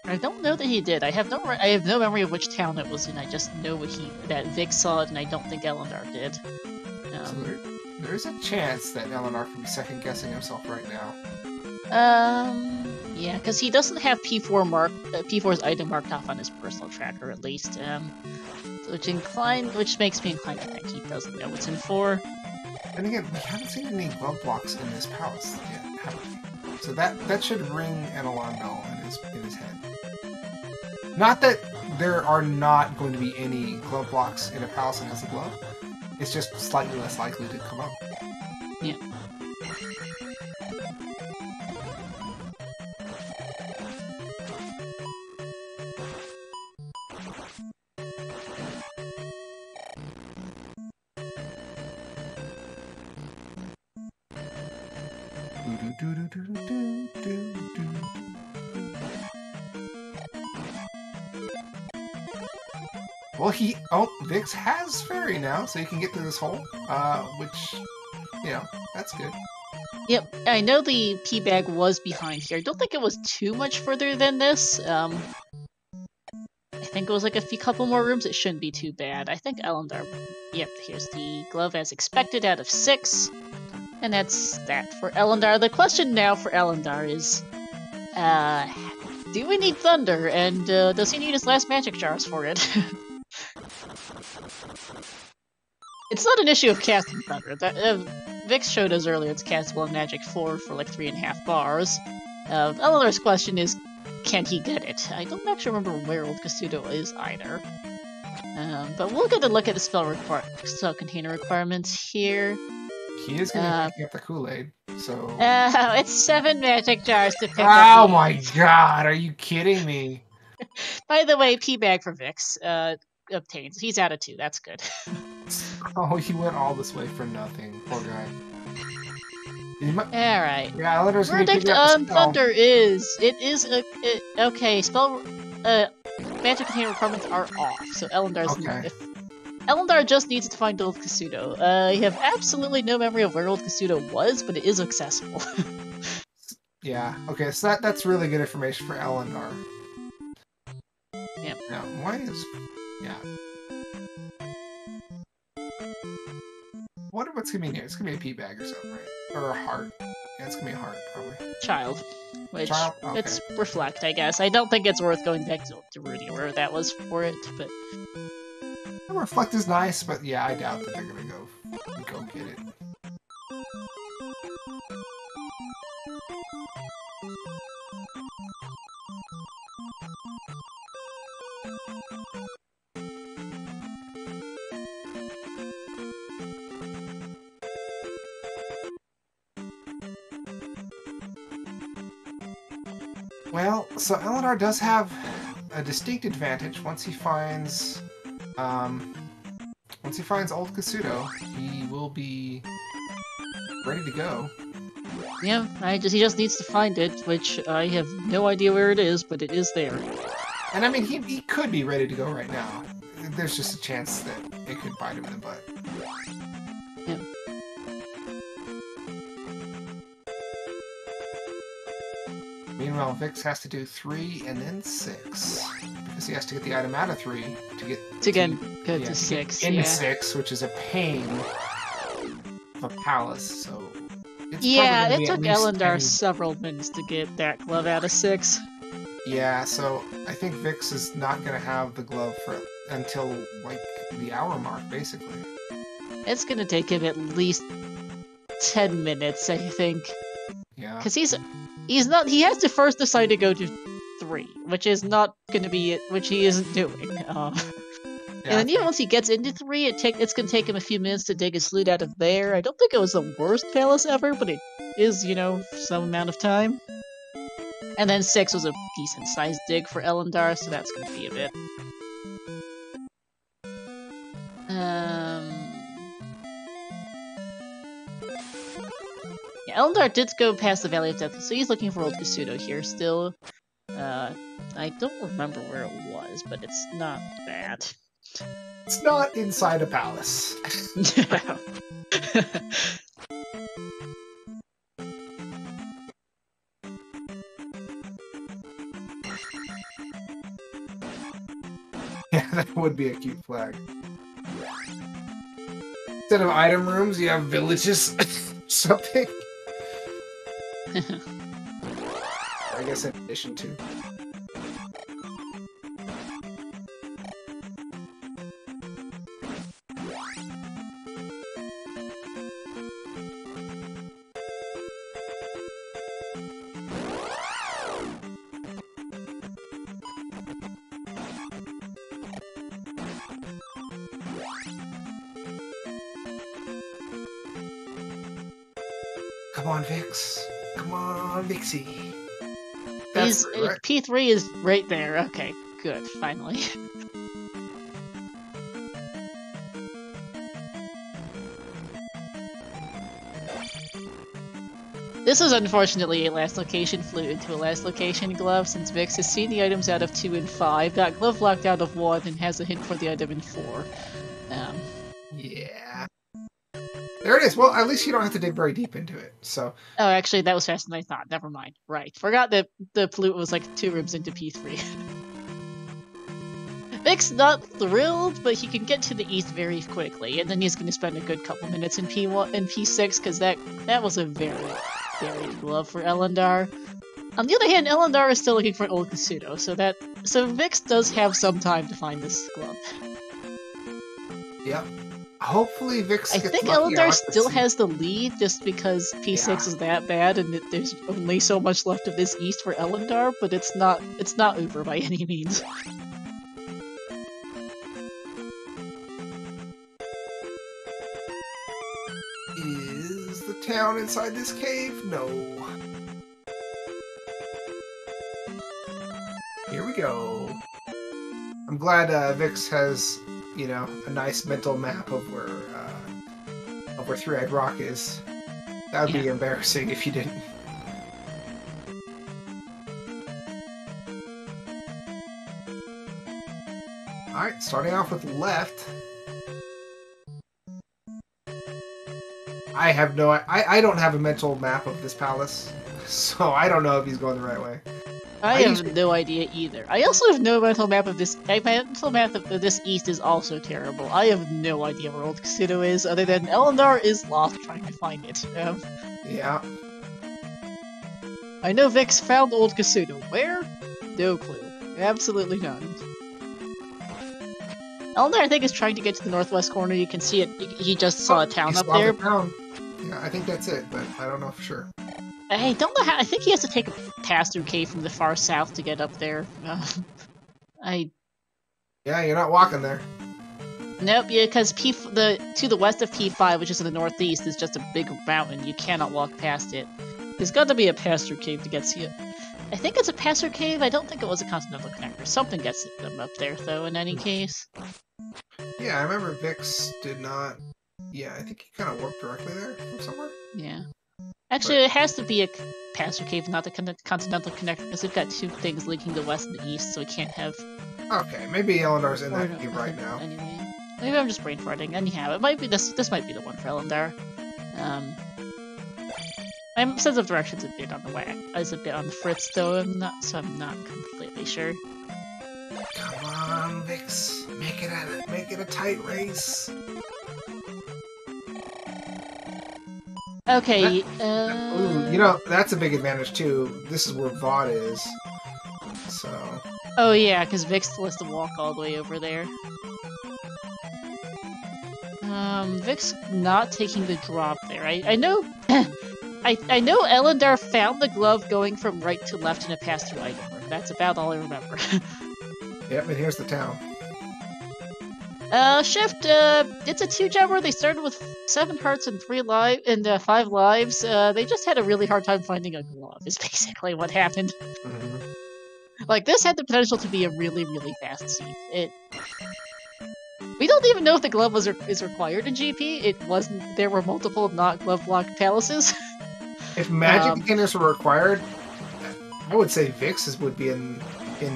I don't know that he did. I have no memory of which town it was in. I just know that Vix saw it, and I don't think Ellendar did. So there is a chance that Ellendar could be second guessing himself right now. Yeah, because he doesn't have P4's item marked off on his personal tracker, at least. Which makes me inclined to think he doesn't know what's in 4. And again, we haven't seen any glove blocks in this palace yet, have we? So that should ring an alarm bell in his head. Not that there are not going to be any glove blocks in a palace that has a glove. It's just slightly less likely to come up. Yeah. Well, Vix has fairy now, so you can get through this hole, which, that's good. Yep, I know the P bag was behind here. I don't think it was too much further than this. I think it was like a couple more rooms. It shouldn't be too bad. I think Ellendar. Yep, here's the glove as expected out of 6. And that's that for Ellendar. The question now for Ellendar is, do we need Thunder? And does he need his last magic jars for it? It's not an issue of casting Thunder. Vix showed us earlier it's castable in Magic 4 for like 3.5 bars. Ellendar's question is, can he get it? I don't actually remember where Old Kasuto is either. But we'll get a look at the spell container requirements here. He is going to pick up the Kool-Aid, so... it's 7 magic jars to pick up. Oh my god, are you kidding me? By the way, P-Bag for Vix obtains. He's out of 2, that's good. Oh, he went all this way for nothing. Poor guy. Alright. Yeah, Ellendar's going to Verdict on Thunder is... okay, spell... magic container requirements are off, so Ellendar's... Okay. Ellendar just needs to find Old Kasuto. You have absolutely no memory of where Old Kasuto was, but it is accessible. Yeah, okay, so that's really good information for Ellendar. Yep. Now, why is... Yeah. What's gonna be in here? It's gonna be a P-bag or something, right? Or a heart. Yeah, it's gonna be a heart, probably. Child. Which, Child? Okay. it's Reflect, I guess. I don't think it's worth going back to Rudy, where that was for it, but... Reflect is nice, but yeah, I doubt that they're gonna go get it. Well, so Ellendar does have a distinct advantage once he finds Old Kasuto. He will be ready to go. Yeah, he just needs to find it, which I have no idea where it is, but it is there. And I mean, he could be ready to go right now. There's just a chance that it could bite him in the butt. Yeah. Meanwhile, Vix has to do 3 and then 6. Because he has to get the item out of 3 to get to 6. Into 6, which is a pain of a palace, so... Yeah, it took Ellendar several minutes to get that glove out of 6. Yeah, so I think Vix is not going to have the glove until, like, the hour mark, basically. It's going to take him at least 10 minutes, I think. Yeah. Because he has to first decide to go to 3, which is not going to be it, which he isn't doing. And then even once he gets into 3, it's going to take him a few minutes to dig his loot out of there. I don't think it was the worst palace ever, but it is, some amount of time. And then 6 was a decent-sized dig for Ellendar, so that's going to be a bit. Yeah, Ellendar did go past the Valley of Death, so he's looking for Old Kasuto here still. I don't remember where it was, but it's not bad. It's not inside a palace. That would be a cute flag. Instead of item rooms, you have villages. Something. I guess in addition to. Come on, Vix. Come on, Vixie. That's right. P3 is right there. Okay, good. Finally. This is unfortunately a last location flute into a last location glove, since Vix has seen the items out of 2 and 5, got glove locked out of 1, and has a hint for the item in 4. Yeah. There it is. Well, at least you don't have to dig very deep into it. So. Oh, actually, that was faster than I thought. Never mind. Right. Forgot that the flute was like 2 rooms into P3. Vic's not thrilled, but he can get to the east very quickly, and then he's going to spend a good couple minutes in P1 and P6, because that was a very good glove for Ellendar. On the other hand, Ellendar is still looking for Old Kasuto, so Vix does have some time to find this glove. Yep. Hopefully Vix gets lucky. I think Ellendar still has the lead just because P6 is that bad and there's only so much left of this east for Ellendar, but it's not over by any means. Is the town inside this cave? No. Here we go. I'm glad Vix has, you know, a nice mental map of where Three-Eyed Rock is. That would be embarrassing if you didn't. Alright, starting off with left. I have no... I don't have a mental map of this palace, so I don't know if he's going the right way. I have no idea either. I also have no mental map of this. My mental map of this east is also terrible. I have no idea where Old Kasuto is, other than Ellendar is lost trying to find it. Yeah. I know Vix found Old Kasuto. Where? No clue. Absolutely none. Ellendar, I think, is trying to get to the northwest corner. You can see it. He just saw a town up there. Yeah, I think that's it, but I don't know for sure. I don't know how. I think he has to take a pass-through cave from the far south to get up there. Yeah, you're not walking there. Nope, yeah, because to the west of P5, which is in the northeast, is just a big mountain. You cannot walk past it. There's got to be a pass-through cave to get to it. I think it's a pass-through cave. I don't think it was a continental connector. Something gets them up there, though. In any case. Yeah, I remember Vix did not. Yeah, I think he kind of warped directly there from somewhere. Yeah. Actually, it has to be a pass-through cave, not the continental connector, because we've got 2 things linking the west and the east, so we can't have... Okay, maybe Ellendar's in that cave right now. Anyway. Maybe I'm just brain farting. Anyhow, it might be this might be the one for Ellendar. My sense of direction's a bit on the whack. Is a bit on the fritz, though, so I'm not completely sure. Come on, Vix. Make it a tight race. Okay, ooh, you know, that's a big advantage, too. This is where Vaught is, so... Oh yeah, because Vix still has to walk all the way over there. Vix not taking the drop there. I know... I know Ellendar found the glove going from right to left in a pass-through item room. That's about all I remember. Yep, and here's the town. Shift, it's a 2-gemmer. They started with 7 hearts and 5 lives. They just had a really hard time finding a glove, is basically what happened. Mm-hmm. Like, this had the potential to be a really, really fast seed. We don't even know if the glove is required in GP. It wasn't. There were multiple not glove-locked palaces. If magic containers were required, I would say Vix's would be in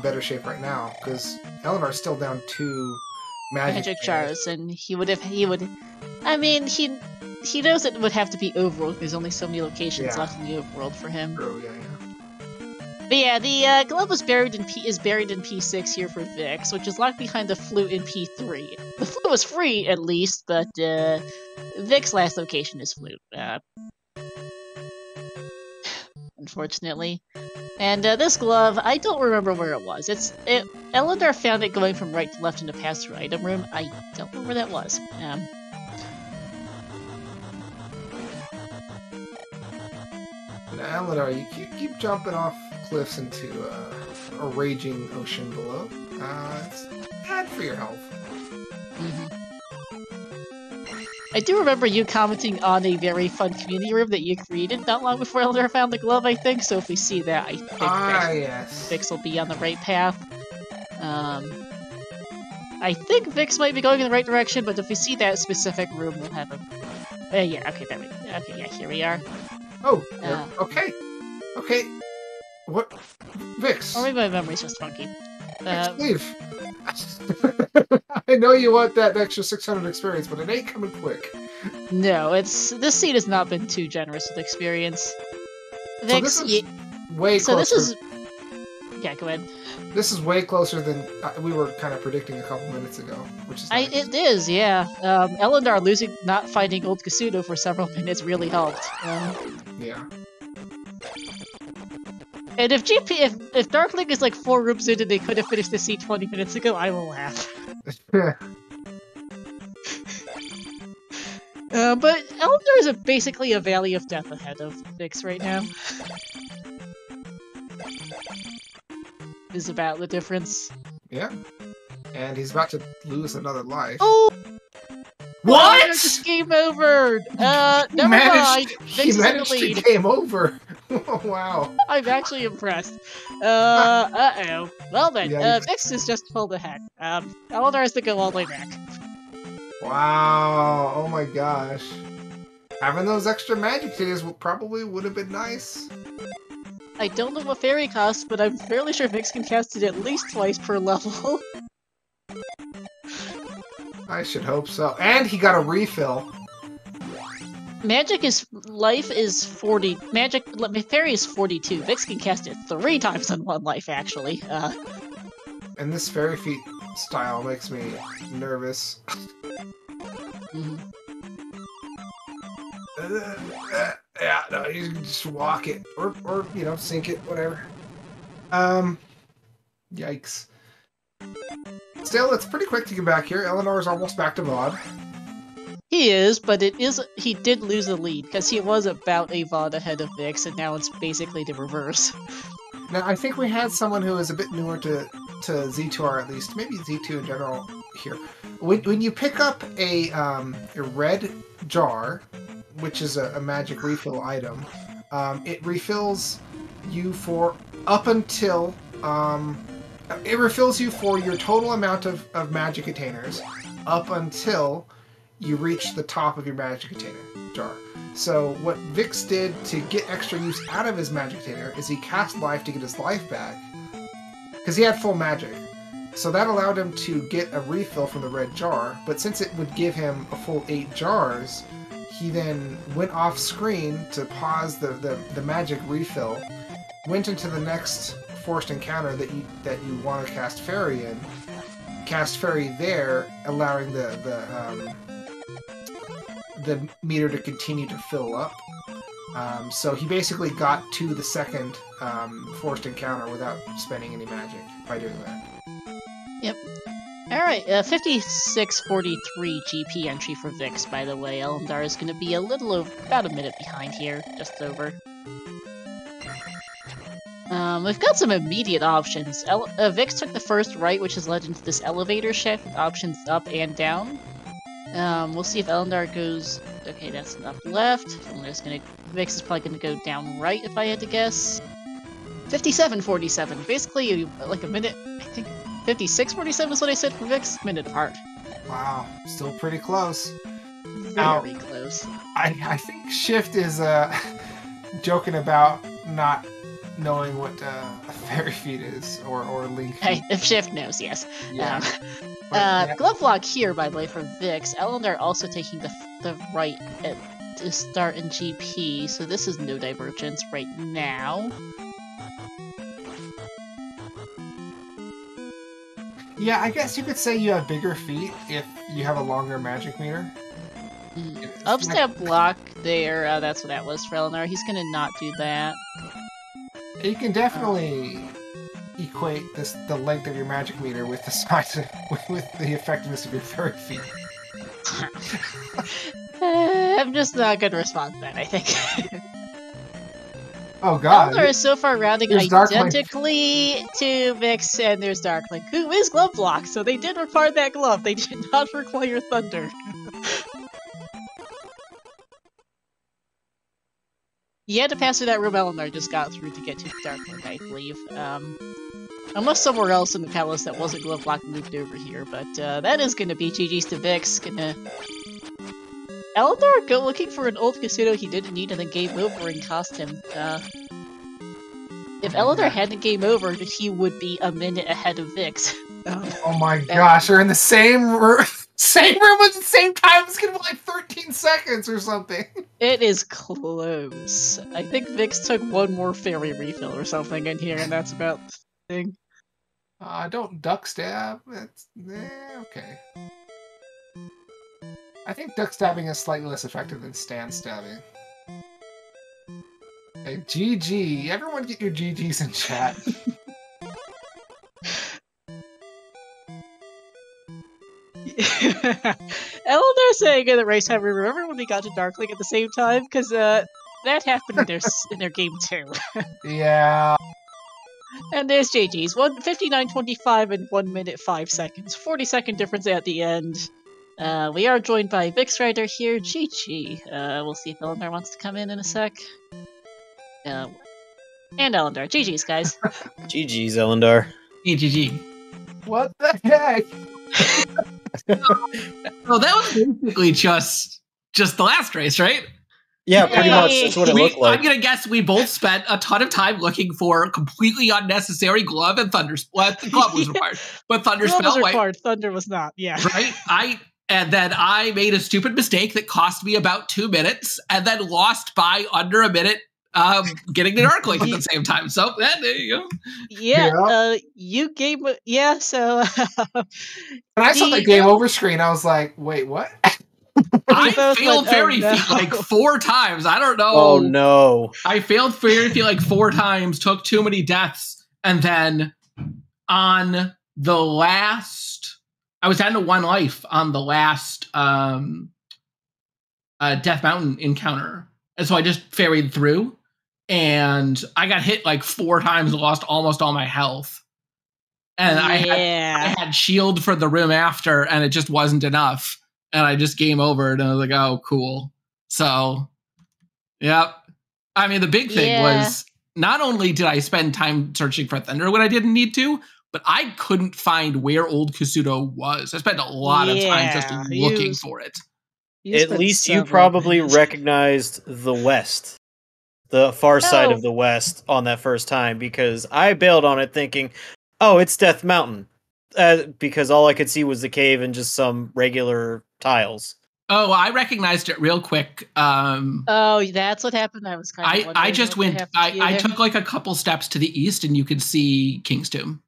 better shape right now, because Ellendar's still down 2... Magic jars, and he would. I mean, he knows it would have to be overworld. There's only so many locations left in the overworld for him. True, yeah. But yeah, the glove was buried in P6 here for Vix, which is locked behind the flute in P3. The flute was free, at least, but Vic's last location is flute. Unfortunately. And this glove, I don't remember where it was. Ellendar found it going from right to left in the pass-through item room. I don't know where that was. Ellendar, you keep jumping off cliffs into a raging ocean below. It's bad for your health. I do remember you commenting on a very fun community room that you created not long before Ellendar found the glove, I think. So if we see that, I think Vix will be on the right path. I think Vix might be going in the right direction, but if we see that specific room, we'll have him. Yeah, okay, there we go. Okay, yeah, here we are. Oh, okay. Okay. What? Vix? Or maybe my memory's just funky. Vix, leave. I know you want that extra 600 experience, but it ain't coming quick. No, this seed has not been too generous with experience. Vix, so this is way closer. So this is... Yeah, go ahead. This is way closer than we were kind of predicting a couple minutes ago, which is nice. It is, yeah. Ellendar not finding Old Kasuto for several minutes really helped. Yeah. And if Darkling is like 4 rooms in and they could have finished the seed 20 minutes ago, I will laugh. But Ellendar is basically a valley of death ahead of Vix right now. Is about the difference. Yeah. And he's about to lose another life. Oh! What?! Just game over! Never mind. He managed to game over! Oh, wow. I'm actually impressed. Uh-oh. Well then, Vix is just pulled ahead. Ellendar has to go all the way back. Wow. Oh my gosh. Having those extra magic tickets probably would have been nice. I don't know what fairy costs, but I'm fairly sure Vix can cast it at least twice per level. I should hope so. And he got a refill. Life is 40. Fairy is 42. Vix can cast it 3 times in 1 life, actually. And this fairy feet style makes me nervous. Yeah, no, you can just walk it, or you know, sink it, whatever. Yikes. Still, it's pretty quick to get back here. Ellendar is almost back to VOD. He is, but he did lose the lead, because he was about a VOD ahead of Vix, and now it's basically the reverse. Now, I think we had someone who is a bit newer to Z2R at least, maybe Z2 in general here. When you pick up a red jar, which is a magic refill item, it refills you for up until... it refills you for your total amount of magic containers up until you reach the top of your magic container jar. So what Vix did to get extra use out of his magic container is he cast life to get his life back, because he had full magic. So that allowed him to get a refill from the red jar, but since it would give him a full 8 jars, he then went off screen to pause the magic refill, went into the next forced encounter that you want to cast Fairy in, cast Fairy there, allowing the meter to continue to fill up. So he basically got to the second forced encounter without spending any magic by doing that. Yep. Alright, 5643 GP entry for Vix, by the way. Ellendar is going to be about a minute behind here, just over. We've got some immediate options. Vix took the first right, which has led into this elevator shaft with options up and down. We'll see if Ellendar goes... Okay, that's up left. Vix is probably gonna go down right, if I had to guess. 5747. Basically, like a minute, I think 5647 is what I said for Vix. Minute apart. Wow, still pretty close. Very close. I think Shift is joking about not knowing what a fairy feet is, or link feet. Hey, if Shift knows, yes. Yeah. Glove lock here, by the way, for Vix. Ellendar also taking the right to start in GP, so this is no divergence right now. Yeah, I guess you could say you have bigger feet if you have a longer magic meter. Upstep block there, that's what that was for Ellendar. He's gonna not do that. You can definitely equate the length of your magic meter with the size with the effectiveness of your fairy feet. I'm just not gonna respond to that, I think. Oh god. Ellendar is so far rounding identically to Vix, and there's Darkling, who is glove block, so they did require that glove. They did not require thunder. You had to pass through that room Ellendar just got through to get to Darkling, I believe. Unless somewhere else in the palace that wasn't glove block moved over here, but that is gonna be GG's to Vix. Ellendar go looking for an old casino he didn't need and then game over and cost him. If Ellendar hadn't game over, he would be a minute ahead of Vix. Oh my gosh, they're in the same room at the same time. It's gonna be like 13 seconds or something. It is close. I think Vix took one more fairy refill or something in here, and that's about the thing. Don't duck stab. It's okay. I think duck stabbing is slightly less effective than stand stabbing. Hey, GG. Everyone get your GGs in chat. Ellendar saying in the race time, remember when we got to Darkling at the same time? Because that happened in their game too. Yeah. And there's JG's. 59.25 and 1 minute 5 seconds. 40-second difference at the end. We are joined by VixRyder here. GG. We'll see if Ellendar wants to come in a sec. And Ellendar. GG's, guys. GG's, Ellendar. Hey, GG. What the heck? Well, that was basically just the last race, right? Yeah, pretty much. That's what it looked like. I'm gonna guess we both spent a ton of time looking for completely unnecessary glove and thunder. Well, the glove was required, but thunder glove spell was required. Thunder was not. Yeah. Right. And then I made a stupid mistake that cost me about 2 minutes, and then lost by under a minute. Getting the Darkling at the same time. So there you go. Yeah. You gave. Yeah. So. When I saw the game over screen, I was like, "Wait, what?" I failed fairy feet like 4 times. I don't know. Oh no! I failed fairy feet like 4 times. Took too many deaths, and then on the last, I was down to 1 life on the last Death Mountain encounter, and so I just ferried through. And I got hit like 4 times and lost almost all my health. And I had shield for the room after, and it just wasn't enough. And I just game over, and I was like, oh, cool. So, yep. I mean, the big thing was, not only did I spend time searching for Thunder when I didn't need to, but I couldn't find where Old Kusuto was. I spent a lot of time just looking for it. At least you probably recognized the West. The far side of the West on that first time, because I bailed on it thinking, oh, it's Death Mountain. Because all I could see was the cave and just some regular tiles. Oh, I recognized it real quick. Oh, that's what happened. I was kind of I just went, I took like a couple steps to the east and you could see King's Tomb.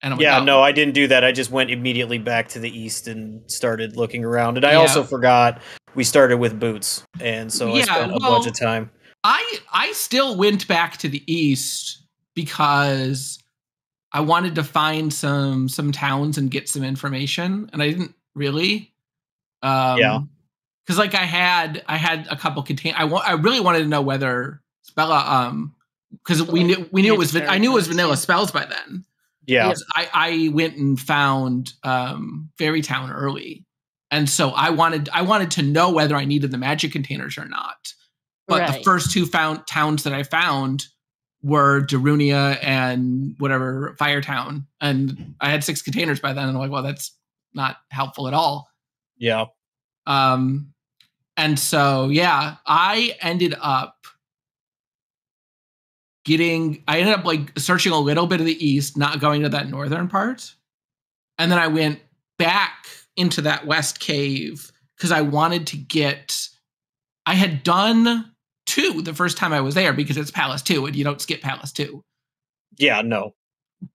And no, I didn't do that. I just went immediately back to the east and started looking around. And I also forgot we started with boots. And so I spent a bunch of time. I still went back to the east because I wanted to find some towns and get some information, and I didn't really. Because like I had a couple I really wanted to know whether Spella because we knew it was I knew it was vanilla spells by then. Yeah, I went and found Fairy Town early, and so I wanted to know whether I needed the magic containers or not. But the first 2 towns that I found were Darunia and whatever Firetown, and I had 6 containers by then, and I'm like, well, that's not helpful at all. Yeah. And so I ended up like searching a little bit of the east, not going to that northern part, and then I went back into that west cave because I wanted to get. I had done 2 the first time I was there because it's Palace 2 and you don't skip Palace 2. Yeah, no.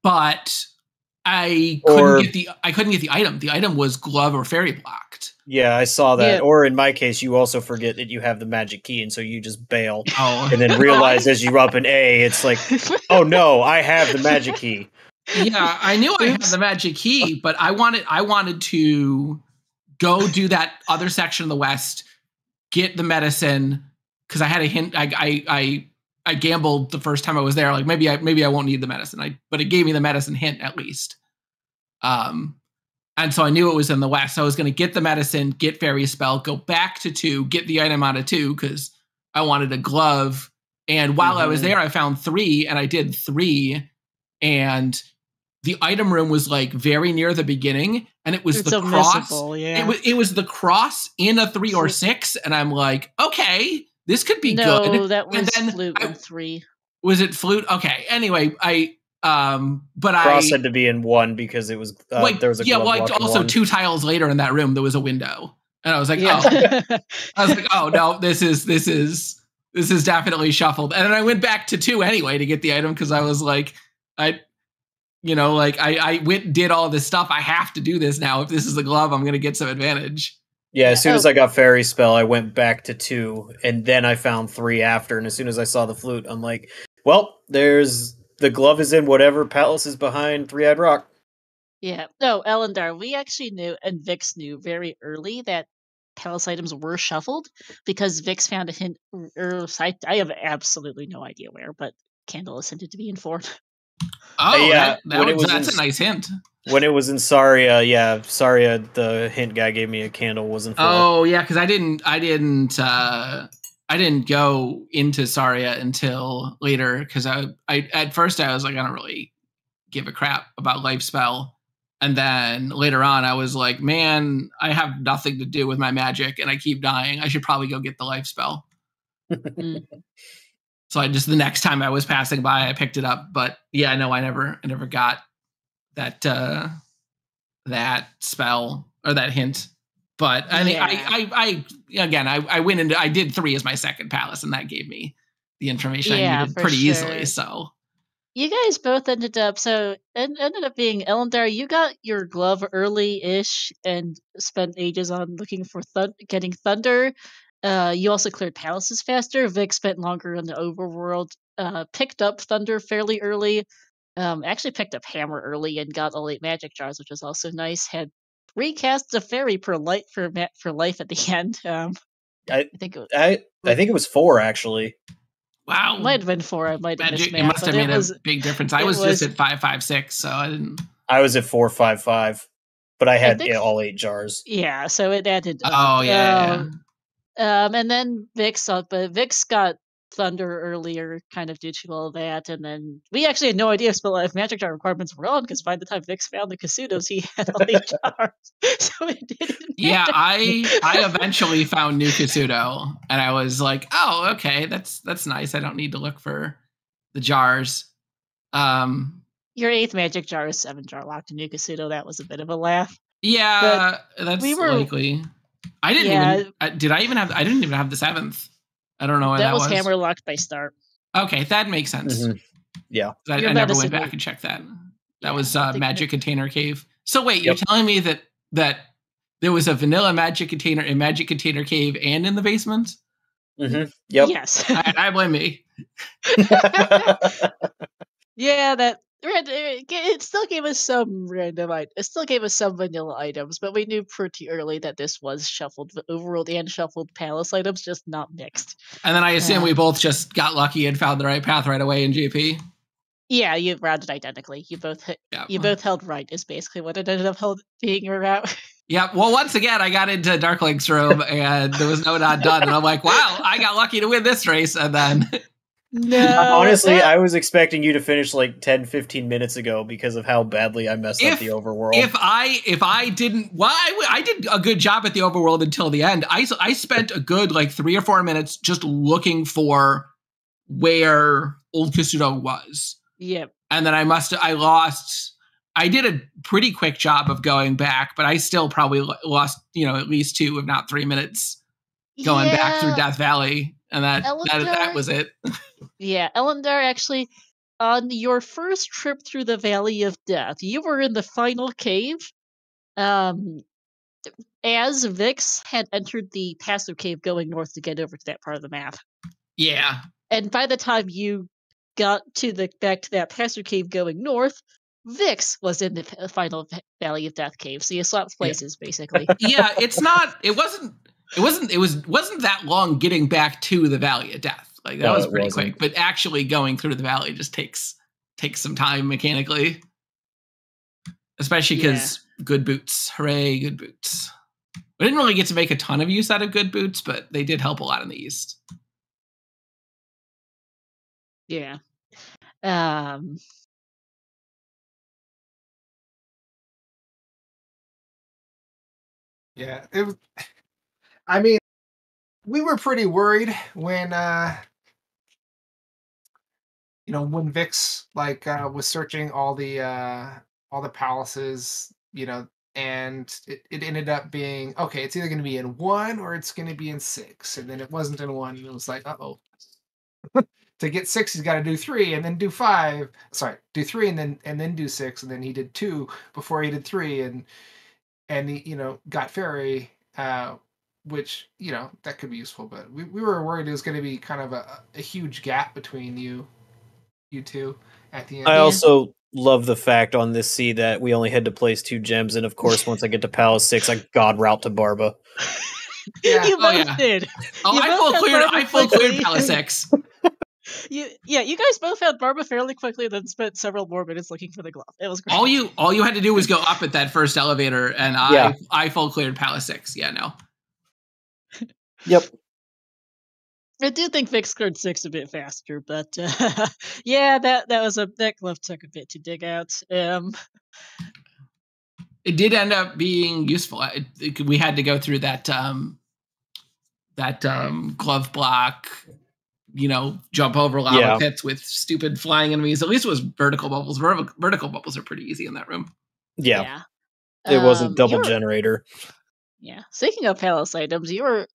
But I couldn't get the item. The item was glove or fairy blocked. Yeah, I saw that. Yeah. Or in my case, you also forget that you have the magic key, and so you just bail. And then realize as you up an A, it's like, oh no, I have the magic key. Yeah, I knew I had the magic key, but I wanted to go do that other section of the West, get the medicine, because I had a hint. I gambled the first time I was there, like maybe I won't need the medicine. But it gave me the medicine hint at least. And so I knew it was in the West. So I was going to get the medicine, get fairy spell, go back to 2, get the item out of 2 because I wanted a glove. And while I was there, I found 3, and I did 3, and the item room was like very near the beginning, and it was the cross. Yeah. It was the cross in a 3 or 6, and I'm like, okay, this could be good. No, that was flute in 3. Was it flute? Okay. Anyway, cross had to be in 1 because it was there was a also 2 tiles later in that room there was a window, and I was like, oh no, this is definitely shuffled. And then I went back to 2 anyway to get the item because I was like, I did all this stuff. I have to do this now. If this is the glove, I'm going to get some advantage. Yeah, as soon as I got fairy spell, I went back to 2, and then I found 3 after. And as soon as I saw the flute, I'm like, well, the glove is in whatever palace is behind Three-Eyed Rock. Yeah. No, Ellendar, we actually knew, and Vix knew very early that palace items were shuffled because Vix found a hint. I have absolutely no idea where, but Candle is hinted to be in 4. Oh, yeah. That's a nice hint. When it was in Saria, Saria, the hint guy gave me a candle. Wasn't 4. Oh, yeah, because I didn't go into Saria until later because I at first I was like, I don't really give a crap about life spell, and then later on I was like, man, I have nothing to do with my magic and I keep dying. I should probably go get the life spell. So the next time I was passing by, I picked it up. But yeah, no, I never got that that spell or that hint. But I mean, I went into, I did 3 as my second palace, and that gave me the information I needed pretty easily. So you guys both ended up being Ellendar. You got your glove early-ish and spent ages on looking for getting thunder. You also cleared palaces faster. Vic spent longer in the overworld. Picked up thunder fairly early. Actually picked up hammer early and got all 8 magic jars, which was also nice. Had 3 casts of fairy for life at the end. I think it was 4 actually. Wow, might have been 4. I might have missed math. It must have made a big difference. I was just at 5, 5, 6, so I didn't. I was at 4, 5, 5, but I had all 8 jars. Yeah, so it added. Oh yeah. And then Vix got thunder earlier, kind of due to all that, and then we actually had no idea if magic jar requirements were on because by the time Vix found the Kasudos, he had all 8 jars, so it didn't. Yeah, I eventually found new Kasudo, and I was like, oh, okay, that's nice. I don't need to look for the jars. Your 8th magic jar is 7 jar locked in new Kasudo. That was a bit of a laugh. Yeah, that's likely. I didn't even have the 7th. I don't know why that was. That was hammer locked by start. Okay, that makes sense. Mm-hmm. Yeah. I never went back and checked that. That was Magic Container Cave. So wait, you're telling me that there was a vanilla Magic Container in Magic Container Cave and in the basement? Mm-hmm. Yep. Yes. I blame me. Yeah, it still gave us some it still gave us some vanilla items, but we knew pretty early that this was shuffled overworld and shuffled palace items, just not mixed. And then I assume we both just got lucky and found the right path right away in GP. Yeah, you rounded identically. You both held right is basically what it ended up being your route. Yeah, well, once again, I got into Darklink's room and there was no not done, and I'm like, wow, I got lucky to win this race, and then. No, honestly, I was expecting you to finish like 10-15 minutes ago because of how badly I messed up the overworld. If I didn't, I did a good job at the overworld until the end. I spent a good like 3 or 4 minutes just looking for where Old Kasudo was. Yep. And then I lost. I did a pretty quick job of going back, but I still probably lost, at least 2, if not 3 minutes going back through Death Valley. And that was it. Yeah, Ellendar actually, on your first trip through the Valley of Death, you were in the final cave. As Vix had entered the passive cave going north to get over to that part of the map. Yeah. And by the time you got back to that passive cave going north, Vix was in the final Valley of Death cave. So you swapped places, basically. Yeah, it wasn't that long getting back to the Valley of Death. Like that was pretty quick. But actually going through the valley just takes some time mechanically. Especially because good boots. Hooray, good boots. We didn't really get to make a ton of use out of good boots, but they did help a lot in the East. Yeah. Yeah, it was. I mean, we were pretty worried when when Vix was searching all the palaces, and it ended up being okay. It's either going to be in 1 or it's going to be in 6, and then it wasn't in 1. And it was like, uh-oh. To get 6, he's got to do 3 and then do 5. Sorry, do 3 and then do 6, and then he did 2 before he did 3, and he got fairy, which that could be useful. But we were worried it was going to be kind of a huge gap between you two at the end. I also love the fact on this sea that we only had to place 2 gems, and of course, once I get to Palace 6, I god route to Barba. Yeah. You both did. Oh, I full cleared Palace 6. You guys both had Barba fairly quickly, then spent several more minutes looking for the glove. It was great. All you had to do was go up at that first elevator, and I full cleared Palace 6. Yeah, no. Yep. I do think Vix cleared 6 a bit faster, but that glove took a bit to dig out. It did end up being useful. We had to go through that glove block, jump over lava pits with stupid flying enemies. At least it was vertical bubbles. Vertical bubbles are pretty easy in that room. Yeah. It wasn't double generator. Yeah. Speaking of palace items, you were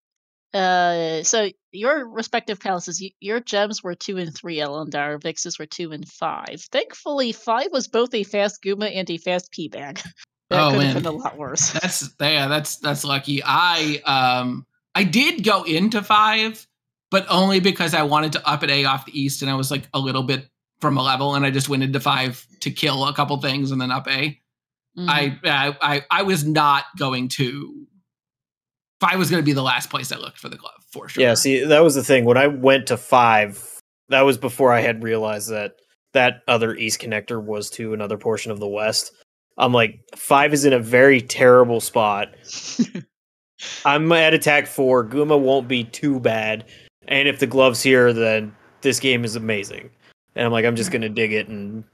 so your respective palaces, your gems were 2 and 3 Ellendar, Vix's were 2 and 5. Thankfully, 5 was both a fast Guma and a fast P bag. That could have been a lot worse. That's lucky. I did go into 5, but only because I wanted to up an A off the East, and I was like a little bit from a level, and I just went into 5 to kill a couple things and then up A. Mm-hmm. I was not going to. 5 was going to be the last place I looked for the glove, for sure. Yeah, see, that was the thing. When I went to 5, that was before I had realized that other East connector was to another portion of the West. I'm like, 5 is in a very terrible spot. I'm at attack 4. Guma won't be too bad. And if the glove's here, then this game is amazing. And I'm like, I'm just going to dig it, and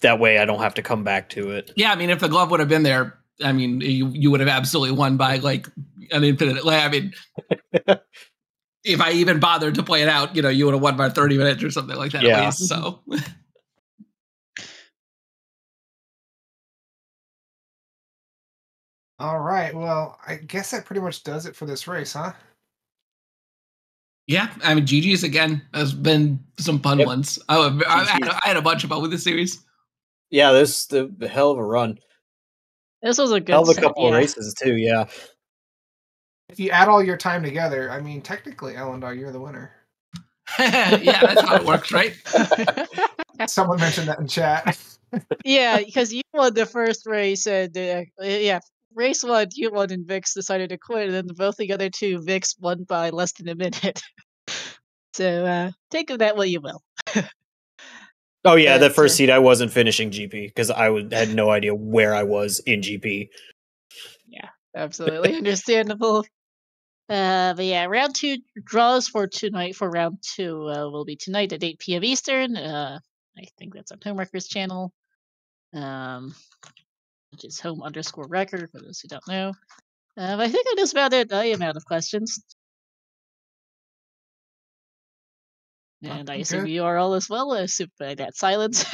that way I don't have to come back to it. Yeah, I mean, if the glove would have been there, I mean, you would have absolutely won by like an infinite. I mean, if I even bothered to play it out, you would have won by 30 minutes or something like that. Yeah. At least, so. All right. Well, I guess that pretty much does it for this race, huh? Yeah, I mean, GG's again has been some fun ones. I had a bunch of fun with this series. Yeah, this the hell of a run. This was a good hell of a couple of races too. Yeah. If you add all your time together, I mean, technically, Ellendar, you're the winner. Yeah, that's how it works, right? Someone mentioned that in chat. Yeah, because you won the first race, and race 1, you won, and Vix decided to quit, and then both the other 2, Vix won by less than a minute. So take of that what you will. Oh yeah, the first seed I wasn't finishing GP because I had no idea where I was in GP. Yeah, absolutely understandable. But yeah, round 2 draws for tonight for round 2 will be tonight at 8 p.m. Eastern. I think that's on Homewreckers channel, which is home_record for those who don't know. I think that is about it. I am out of questions. And I assume you are all as well, by that silence.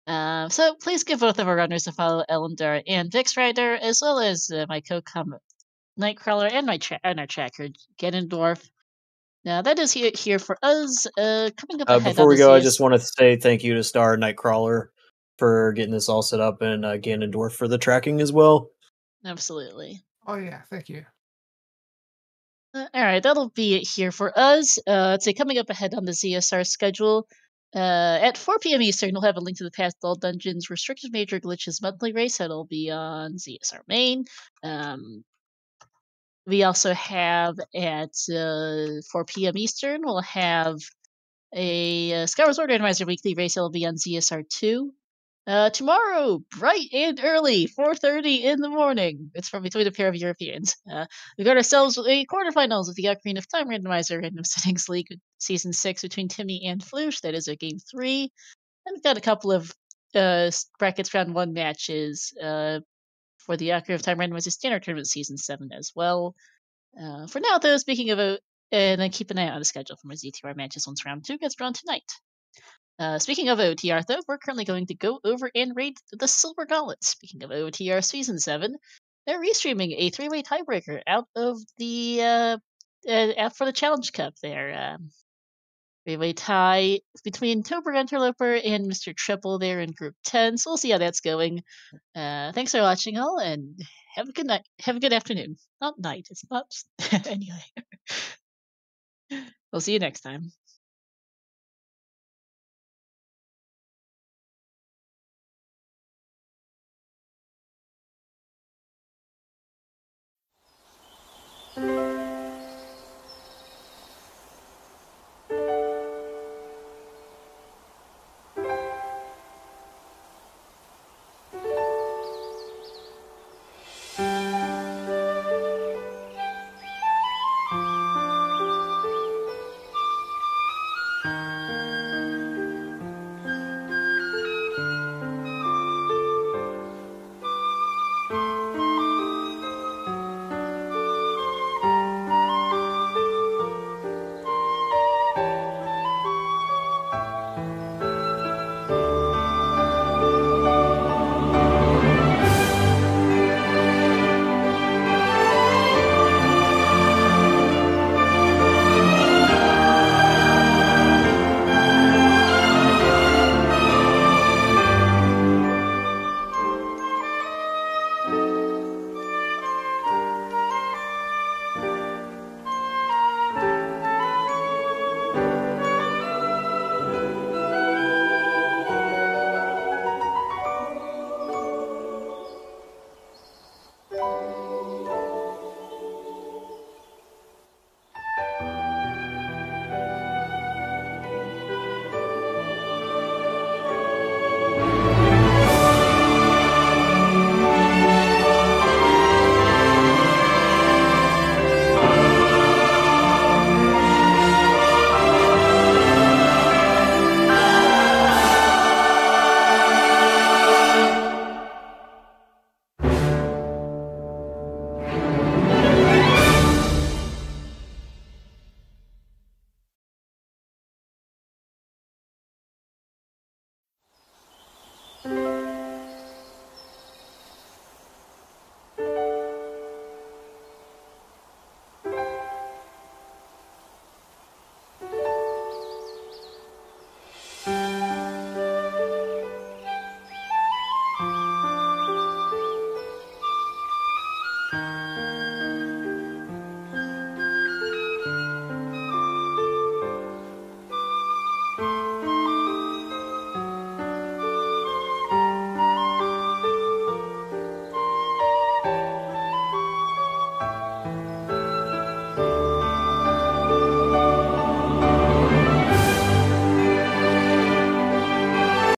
So please give both of our runners a follow, Ellendar and VixRyder, as well as my co-com Nightcrawler and our tracker, Genendorf. Now that is here for us. Coming up ahead before on we the go, I CS just want to say thank you to Star Nightcrawler for getting this all set up, and Ganondorf for the tracking as well. Absolutely. Oh yeah, thank you. All right, that'll be it here for us. So coming up ahead on the ZSR schedule, at 4 p.m. Eastern, we'll have a link to the Past All Dungeons Restricted Major Glitches monthly race. That'll be on ZSR main. We also have at 4 p.m. Eastern, we'll have a Skyward Sword Randomizer weekly race. It'll be on ZSR 2. Tomorrow, bright and early, 4:30 in the morning. It's from between a pair of Europeans. We got ourselves a quarterfinals of the Ocarina of Time Randomizer Random Settings League Season 6 between Timmy and Floosh. That is Game 3. And we've got a couple of brackets round 1 matches for the Ocarina of Time Randomizer Standard Tournament Season 7 as well. For now, though, speaking of and then keep an eye on the schedule for my Z2R matches once round 2 gets drawn tonight. Speaking of OTR, though, we're currently going to go over and rate the Silver Gauntlet. Speaking of OTR Season 7, they're restreaming a 3-way tiebreaker out of the out for the Challenge Cup there. 3-way tie between Tober Interloper and Mr. Triple there in Group 10, so we'll see how that's going. Thanks for watching all, and have a good night. Have a good afternoon. Not night, it's not. Anyway. We'll see you next time.